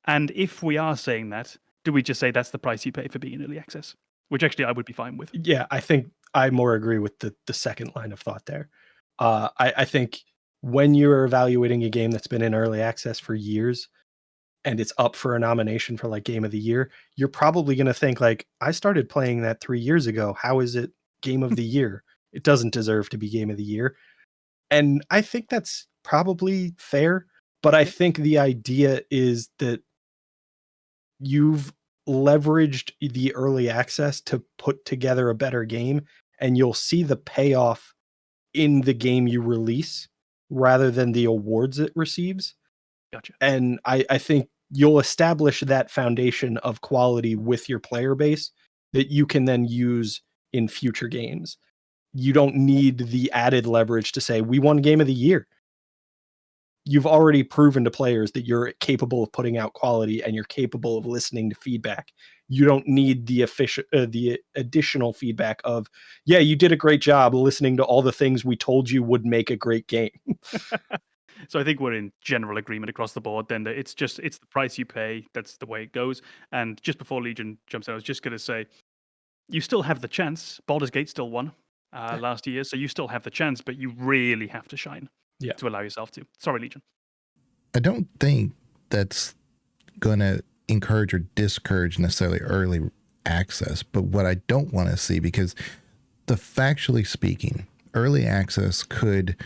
And if we are saying that, do we just say that's the price you pay for being in early access? Which actually I would be fine with.
Yeah, I think I more agree with the second line of thought there. I think when you're evaluating a game that's been in early access for years and it's up for a nomination for like Game of the Year, you're probably going to think like, I started playing that 3 years ago. How is it Game of the Year? It doesn't deserve to be Game of the Year. And I think that's probably fair. But I think the idea is that you've leveraged the early access to put together a better game, and you'll see the payoff in the game you release rather than the awards it receives.
Gotcha.
And I think you'll establish that foundation of quality with your player base that you can then use in future games. You don't need the added leverage to say, we won Game of the Year. you've already proven to players that you're capable of putting out quality and you're capable of listening to feedback. You don't need the additional feedback of, yeah, you did a great job listening to all the things we told you would make a great game.
So I think we're in general agreement across the board then that it's the price you pay. That's the way it goes. And just before Legion jumps in, I was just going to say, you still have the chance. Baldur's Gate still won last year, so you still have the chance, but you really have to shine to allow yourself to. Sorry, Legion.
I don't think that's going to encourage or discourage necessarily early access, but what I don't want to see, because factually speaking, early access could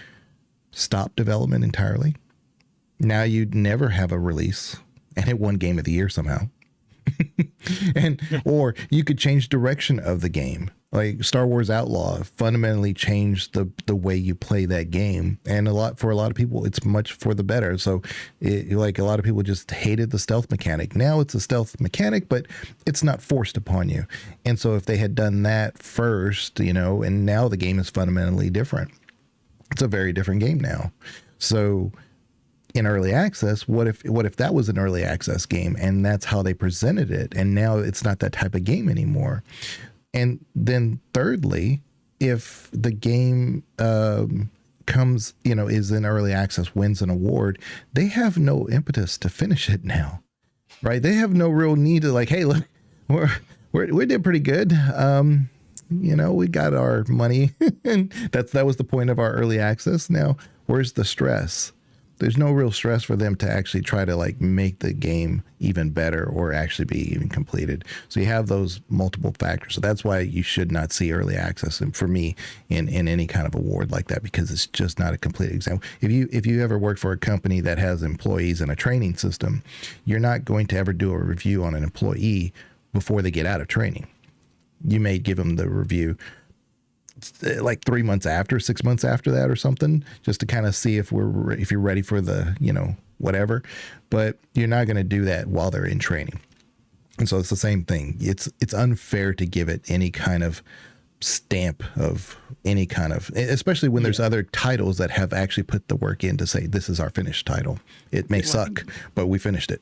stop development entirely. Now you'd never have a release, and it won Game of the Year somehow. Or you could change direction of the game. Like Star Wars Outlaw fundamentally changed the way you play that game, and for a lot of people, it's much for the better. So, like a lot of people just hated the stealth mechanic. Now it's a stealth mechanic, but it's not forced upon you. And so, if they had done that first, and now the game is fundamentally different. It's a very different game now. So, in early access, what if that was an early access game and that's how they presented it, and now it's not that type of game anymore? And then thirdly, if the game comes, is in early access, wins an award, they have no impetus to finish it now, right? They have no real need to like, hey, look, we did pretty good. We got our money, and that was the point of our early access. Now, where's the stress? There's no real stress for them to actually try to like make the game even better or actually be even completed. So you have those multiple factors. So that's why you should not see early access, and for me, in any kind of award like that, because it's just not a complete example. If you ever work for a company that has employees and a training system, you're not going to ever do a review on an employee before they get out of training. You may give them the review like 3 months after, 6 months after that or something, just to kind of see if you're ready for the, whatever, but you're not going to do that while they're in training. And so it's the same thing. It's unfair to give it any kind of stamp of any kind of, especially when there's other titles that have actually put the work in to say, this is our finished title. It may suck, but we finished it.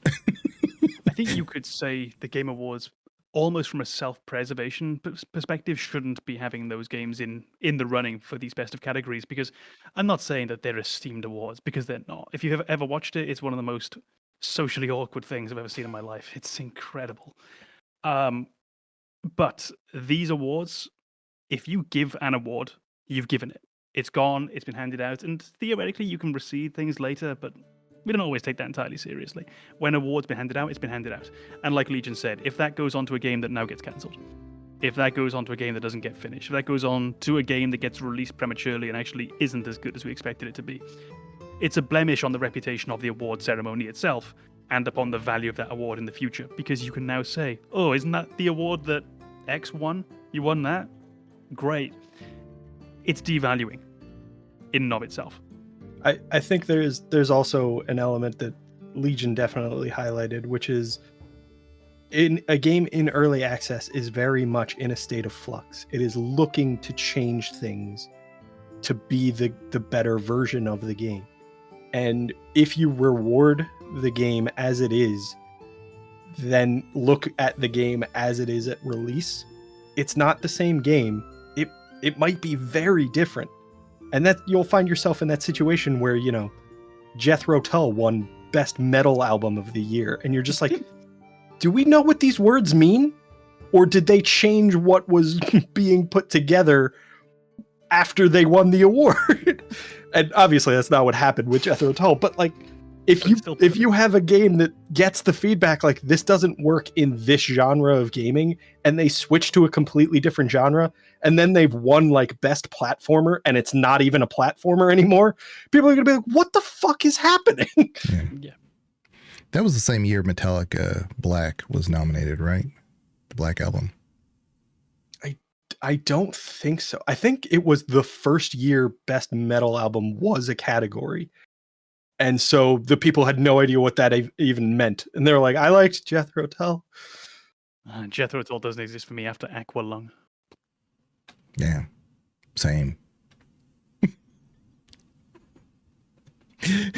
I think you could say the Game Awards, almost from a self-preservation perspective, shouldn't be having those games in the running for these best of categories, because I'm not saying that they're esteemed awards, because they're not. If you've ever watched it, it's one of the most socially awkward things I've ever seen in my life. It's incredible. But these awards, if you give an award, you've given it. It's gone, it's been handed out, and theoretically you can receive things later, but we don't always take that entirely seriously. When awards been handed out, it's been handed out. And like Legion said, if that goes on to a game that now gets cancelled, if that goes on to a game that doesn't get finished, if that goes on to a game that gets released prematurely and actually isn't as good as we expected it to be, it's a blemish on the reputation of the award ceremony itself and upon the value of that award in the future, because you can now say, oh, isn't that the award that X won? You won that? Great. It's devaluing in and of itself.
I think there's also an element that Legion definitely highlighted, which is in a game in early access is very much in a state of flux. It is looking to change things to be the better version of the game. And if you reward the game as it is, then look at the game as it is at release, it's not the same game. It might be very different. And that you'll find yourself in that situation where, Jethro Tull won Best Metal Album of the Year. And you're just like, do we know what these words mean? Or did they change what was being put together after they won the award? And obviously that's not what happened with Jethro Tull. But like, if you have a game that gets the feedback like this doesn't work in this genre of gaming, and they switch to a completely different genre, and then they've won like best platformer and it's not even a platformer anymore, people are gonna be like, what the fuck is happening?
Yeah.
That was the same year Metallica Black was nominated, right? The Black Album.
I don't think so. I think it was the first year Best Metal Album was a category. And so the people had no idea what that even meant. And they were like, I liked Jethro Tull.
Jethro Tull doesn't exist for me after Aqualung.
Yeah, same.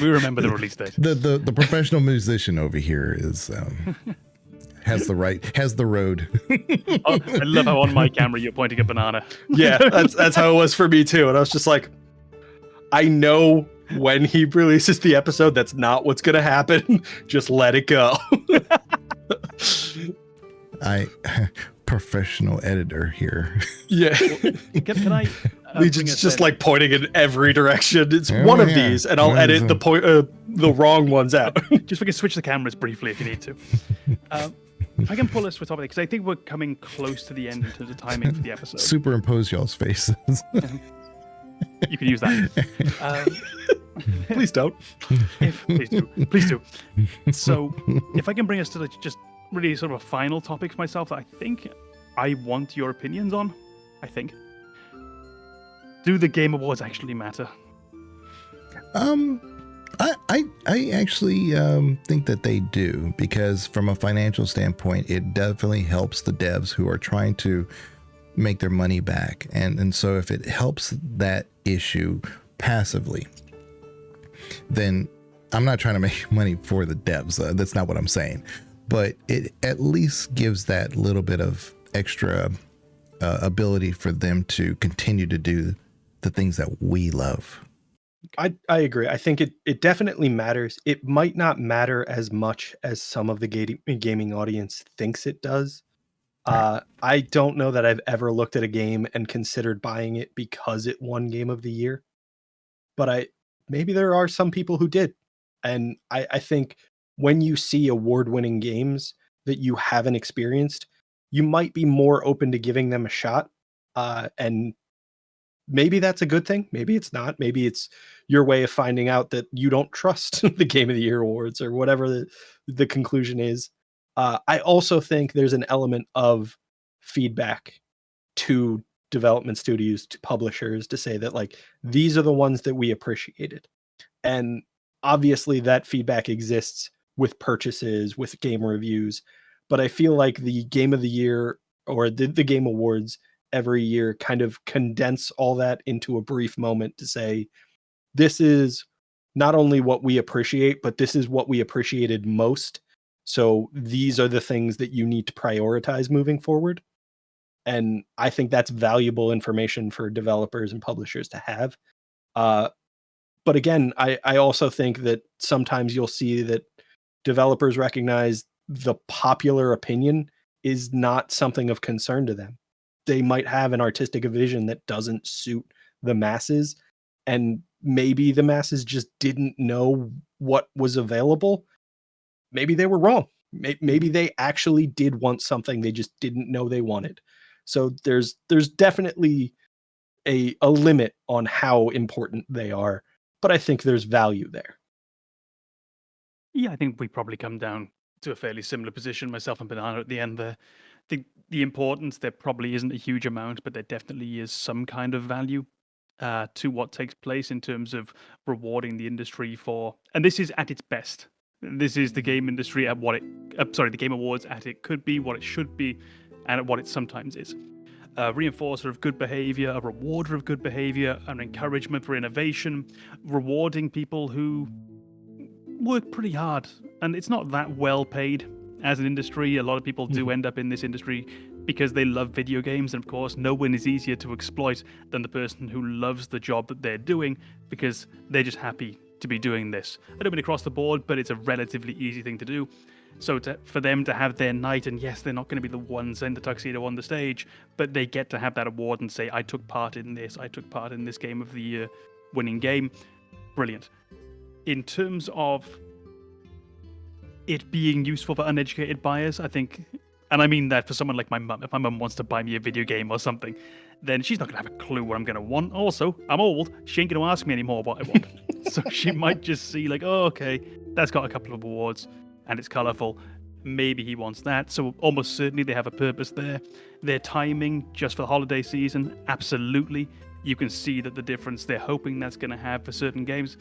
We remember the release date.
The professional musician over here is has the road.
Oh, I love how on my camera you're pointing a banana.
Yeah, that's how it was for me too. And I was just like, I know when he releases the episode, that's not what's gonna happen. Just let it go.
Professional editor here.
Yeah.
Can I?
Legion's just like pointing in every direction. It's one of these, and I'll edit the wrong ones out.
Just we can switch the cameras briefly if you need to. If I can pull us for topic, because I think we're coming close to the end in terms of timing for the episode.
Superimpose y'all's faces.
You can use that.
Please don't.
Please do. So, if I can bring us to just really sort of a final topic for myself that I think I want your opinions on. I think. Do the Game Awards actually matter?
I actually think that they do, because from a financial standpoint, it definitely helps the devs who are trying to make their money back. And so if it helps that issue passively, then I'm not trying to make money for the devs. That's not what I'm saying. But it at least gives that little bit of extra ability for them to continue to do the things that we love.
I agree. I think it definitely matters. It might not matter as much as some of the gaming audience thinks it does. I don't know that I've ever looked at a game and considered buying it because it won Game of the Year. But maybe there are some people who did. And I think when you see award-winning games that you haven't experienced, you might be more open to giving them a shot. And maybe that's a good thing. Maybe it's not. Maybe it's your way of finding out that you don't trust the Game of the Year awards or whatever the conclusion is. I also think there's an element of feedback to development studios, to publishers, to say that like, these are the ones that we appreciated. And obviously that feedback exists with purchases, with game reviews. But I feel like the Game of the Year or the Game Awards every year kind of condense all that into a brief moment to say, this is not only what we appreciate, but this is what we appreciated most. So these are the things that you need to prioritize moving forward. And I think that's valuable information for developers and publishers to have. But again, I also think that sometimes you'll see that developers recognize the popular opinion is not something of concern to them. They might have an artistic vision that doesn't suit the masses, and maybe the masses just didn't know what was available. Maybe they were wrong. Maybe they actually did want something they just didn't know they wanted. So there's definitely a limit on how important they are, but I think there's value there.
Yeah, I think we probably come down to a fairly similar position, myself and Banana at the end there. The importance, there probably isn't a huge amount, but there definitely is some kind of value to what takes place in terms of rewarding the industry for, and this is at its best. This is the game industry at what the Game Awards at it could be, what it should be, and at what it sometimes is. A reinforcer of good behavior, a rewarder of good behavior, an encouragement for innovation, rewarding people who work pretty hard. And it's not that well paid as an industry. A lot of people do end up in this industry because they love video games. And of course, no one is easier to exploit than the person who loves the job that they're doing because they're just happy to be doing this. I don't mean across the board, but it's a relatively easy thing to do. So for them to have their night, and yes, they're not going to be the ones in the tuxedo on the stage, but they get to have that award and say, I took part in this Game of the Year winning game. Brilliant. In terms of it being useful for uneducated buyers, I think, and I mean that for someone like my mum, if my mum wants to buy me a video game or something, then she's not going to have a clue what I'm going to want. Also, I'm old. She ain't going to ask me anymore what I want. So she might just see like, oh, okay, that's got a couple of awards and it's colourful. Maybe he wants that. So almost certainly they have a purpose there. Their timing just for the holiday season, absolutely. You can see that the difference they're hoping that's going to have for certain games.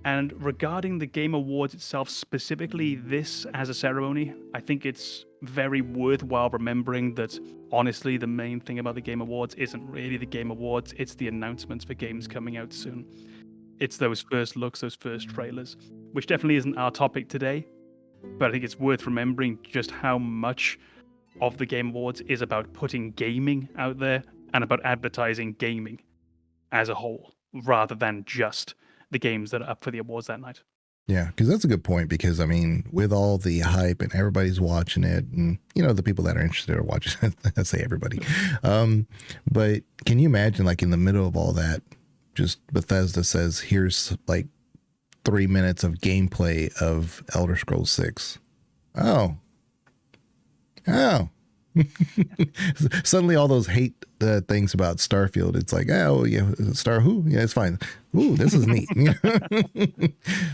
And regarding the Game Awards itself, specifically this as a ceremony, I think it's very worthwhile remembering that, honestly, the main thing about the Game Awards isn't really the Game Awards, it's the announcements for games coming out soon. It's those first looks, those first trailers, which definitely isn't our topic today. But I think it's worth remembering just how much of the Game Awards is about putting gaming out there and about advertising gaming as a whole, rather than just the games that are up for the awards that night.
Yeah, because that's a good point. Because I mean, with all the hype and everybody's watching it, and the people that are interested are watching it. I say everybody, but can you imagine, like, in the middle of all that, just Bethesda says, "Here's like 3 minutes of gameplay of Elder Scrolls 6." Oh. Suddenly all those hate things about Starfield, it's like, oh yeah, Star who? Yeah, it's fine. Ooh, this is neat.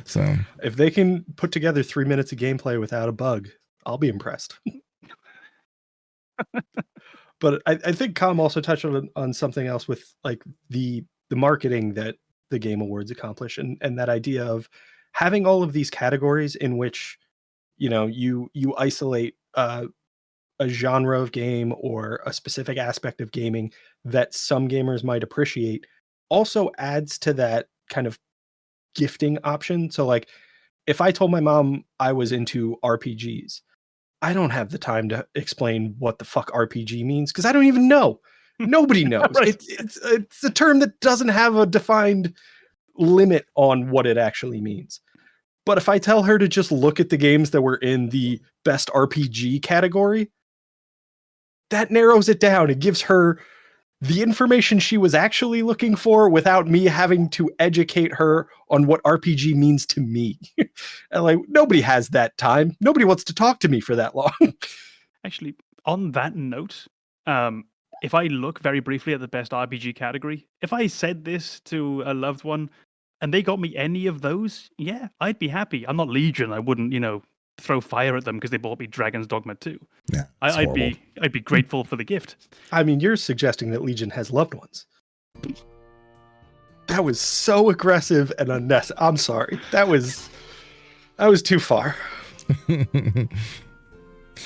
So
if they can put together 3 minutes of gameplay without a bug, I'll be impressed. But I think Com also touched on something else with like the marketing that the Game Awards accomplish, and that idea of having all of these categories in which you isolate a genre of game or a specific aspect of gaming that some gamers might appreciate, also adds to that kind of gifting option. So like, if I told my mom I was into RPGs, I don't have the time to explain what the fuck RPG means, because I don't even know. Nobody knows.
Right.
It's a term that doesn't have a defined limit on what it actually means. But if I tell her to just look at the games that were in the best RPG category, that narrows it down. It gives her the information she was actually looking for without me having to educate her on what RPG means to me. And like, nobody has that time. Nobody wants to talk to me for that long.
Actually, on that note, if I look very briefly at the best RPG category, if I said this to a loved one and they got me any of those, yeah, I'd be happy. I'm not Legion. I wouldn't, throw fire at them because they bought me Dragon's Dogma 2.
yeah,
I'd be grateful for the gift.
I mean, you're suggesting that Legion has loved ones. That was so aggressive and unnecessary. I'm sorry. That was too far.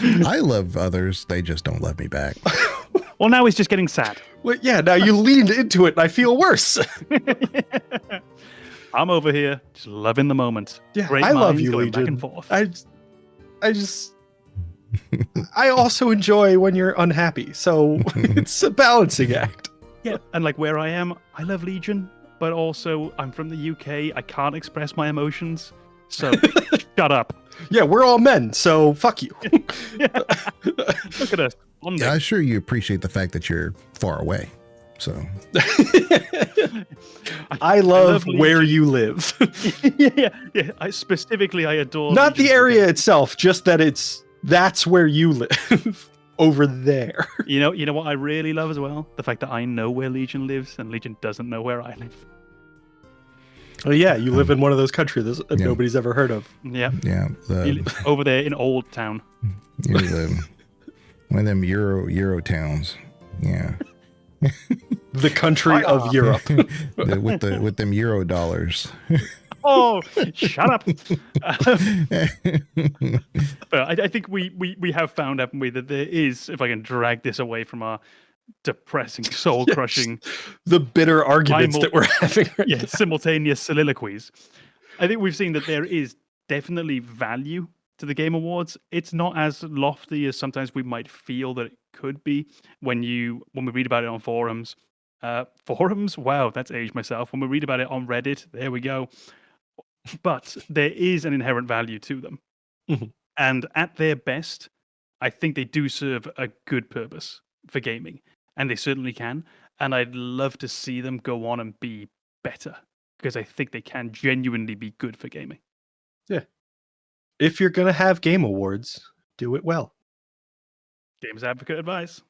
I love others. They just don't love me back.
Well, now he's just getting sad.
Well, yeah, now you leaned into it and I feel worse.
I'm over here just loving the moment.
Yeah,
Great
I love
minds
you,
going
Legion.
back and forth.
I also enjoy when you're unhappy. So it's a balancing act.
Yeah, and like where I am, I love Legion, but also I'm from the UK. I can't express my emotions. So shut up.
Yeah, we're all men, so fuck you.
Yeah. Look at us.
Yeah, I'm sure you appreciate the fact that you're far away. So
I love where you live.
yeah. I adore
Not
Legion
the area itself, just that that's where you live. Over there.
You know what I really love as well? The fact that I know where Legion lives and Legion doesn't know where I live.
Oh yeah, you live in one of those countries that nobody's ever heard of.
Yeah.
Yeah.
Over there in Old Town.
You're one of them Euro towns. Yeah.
The country of Europe.
with them Euro dollars.
Oh, shut up. But I think we have found, haven't we, that there is, if I can drag this away from our depressing, soul-crushing...
Yes. The bitter arguments that we're having right now.
Simultaneous soliloquies. I think we've seen that there is definitely value to the Game Awards. It's not as lofty as sometimes we might feel that it could be when we read about it on forums. Forums? Wow, that's aged myself. When we read about it on Reddit, there we go. But there is an inherent value to them.
Mm-hmm.
And at their best, I think they do serve a good purpose for gaming. And they certainly can. And I'd love to see them go on and be better, because I think they can genuinely be good for gaming.
Yeah. If you're going to have Game Awards, do it well.
Games Advocate advice.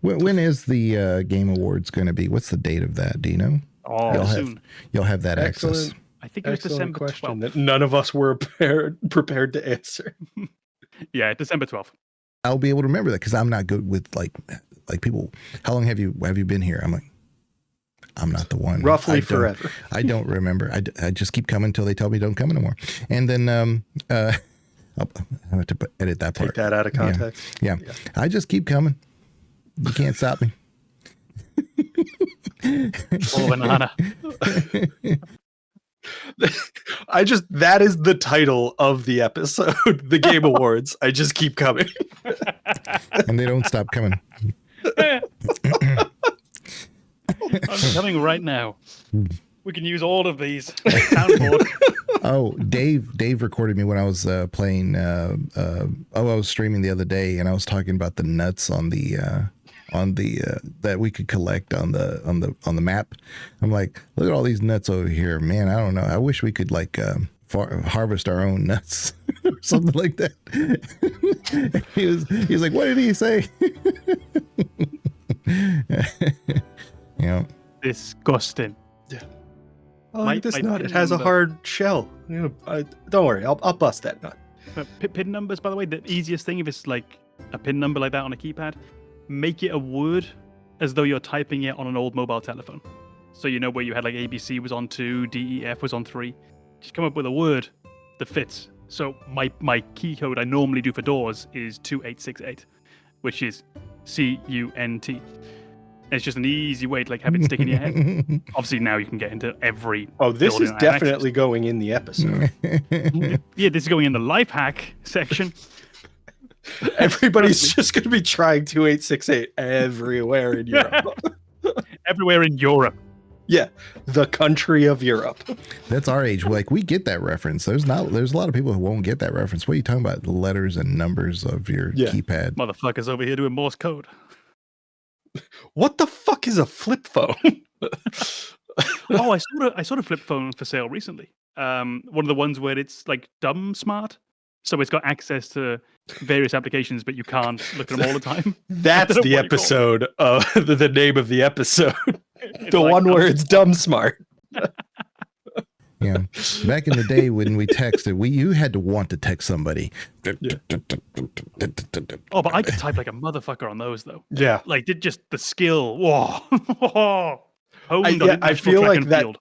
When is the Game Awards going to be? What's the date of that? Do you know?
Oh, soon.
You'll have that access.
I think it was December 12th.
That none of us were prepared to answer.
Yeah, December 12th.
I'll be able to remember that because I'm not good with like people. How long have you been here? I'm like, I'm not the one.
Roughly forever.
I don't remember. I just keep coming until they tell me don't come anymore. And then I have to edit that part.
Take that out of context.
Yeah. I just keep coming. You can't stop me.
Oh, banana.
That is the title of the episode, the Game Awards. I just keep coming.
And they don't stop coming.
I'm coming right now. We can use all of these. Soundboard.
Oh, Dave recorded me when I was playing. I was streaming the other day, and I was talking about the nuts on the that we could collect on the map. I'm like, look at all these nuts over here, man. I don't know. I wish we could like harvest our own nuts or something like that. he was like, what did he say?
Disgusting.
Yeah. Oh, look at this nut. It has a hard shell. Don't worry. I'll bust that nut.
Pin numbers, by the way, the easiest thing, if it's like a pin number like that on a keypad, make it a word as though you're typing it on an old mobile telephone. So you know where you had like ABC was on 2, DEF was on 3. Just come up with a word that fits. So my key code I normally do for doors is 2868, which is CUNT. It's just an easy way to like have it stick in your head. Obviously now you can get into every.
Oh, this is definitely going in the episode.
Yeah, this is going in the life hack section.
Everybody's just going to be trying 2868 everywhere in Europe.
Everywhere in Europe.
Yeah, the country of Europe.
That's our age. Like, we get that reference. There's a lot of people who won't get that reference. What are you talking about? The letters and numbers of your keypad.
Motherfuckers over here doing Morse code.
What the fuck is a flip phone?
Oh, I saw a flip phone for sale recently. One of the ones where it's like dumb smart. So it's got access to various applications, but you can't look at them all the time.
That's the episode of the name of the episode. The
like
one where it's dumb smart.
Yeah. Back in the day when we texted, you had to want to text somebody.
Yeah.
Oh, but I could type like a motherfucker on those though.
Yeah.
Like did just the skill. Whoa.
I feel like that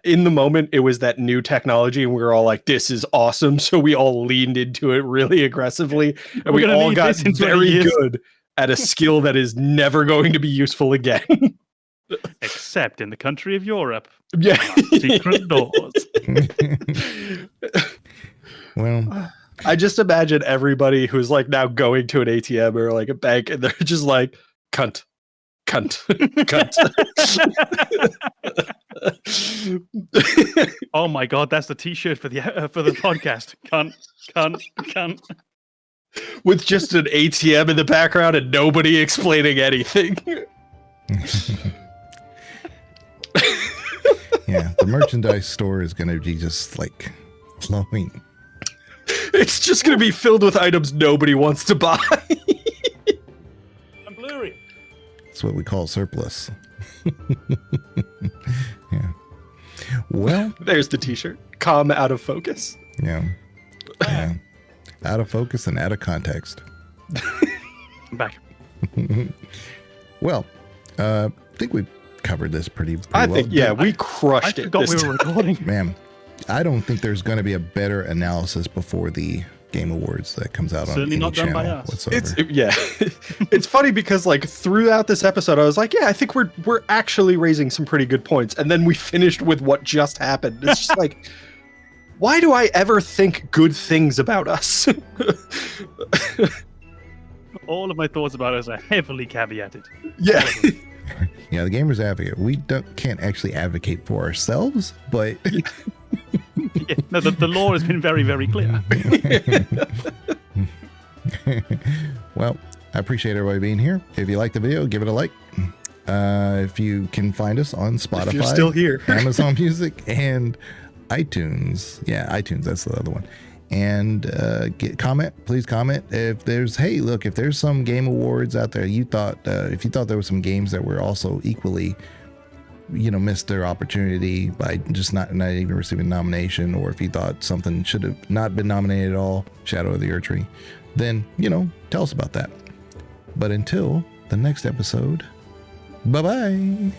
in the moment it was that new technology and we were all like, this is awesome. So we all leaned into it really aggressively and we all got very good at a skill that is never going to be useful again.
Except in the country of Europe.
Yeah.
Secret doors.
Well,
I just imagine everybody who's like now going to an ATM or like a bank and they're just like, cunt.
Oh my god, that's the t-shirt for the podcast. Cunt.
With just an ATM in the background and nobody explaining anything.
Yeah, the merchandise store is going to be just like flowing.
It's just going to be filled with items nobody wants to buy.
I'm blurry.
That's what we call surplus. Yeah. Well,
there's the t-shirt. Calm out of focus.
Yeah. Out of focus and out of context.
I'm back.
Well, I think we covered this pretty
I
well.
think, yeah, we crushed
I
it.
forgot we were recording.
Man, I don't think there's going to be a better analysis before the Game Awards that comes out
Certainly
on any
not done
channel
by us.
whatsoever.
It's funny because like throughout this episode, I was like, yeah, I think we're actually raising some pretty good points. And then we finished with what just happened. It's just like, why do I ever think good things about us?
All of my thoughts about us are heavily caveated.
Yeah.
Yeah, the Gamers Advocate. We can't actually advocate for ourselves, but
Yeah, no, the law has been very, very clear.
Well, I appreciate everybody being here. If you like the video, give it a like. If you can find us on Spotify,
If you're still here.
Amazon Music, and iTunes. Yeah, iTunes, that's the other one. And please comment if there's some Game Awards out there if you thought there were some games that were also equally missed their opportunity by just not even receiving a nomination, or if you thought something should have not been nominated at all, Shadow of the Erdtree, then tell us about that. But until the next episode, bye bye.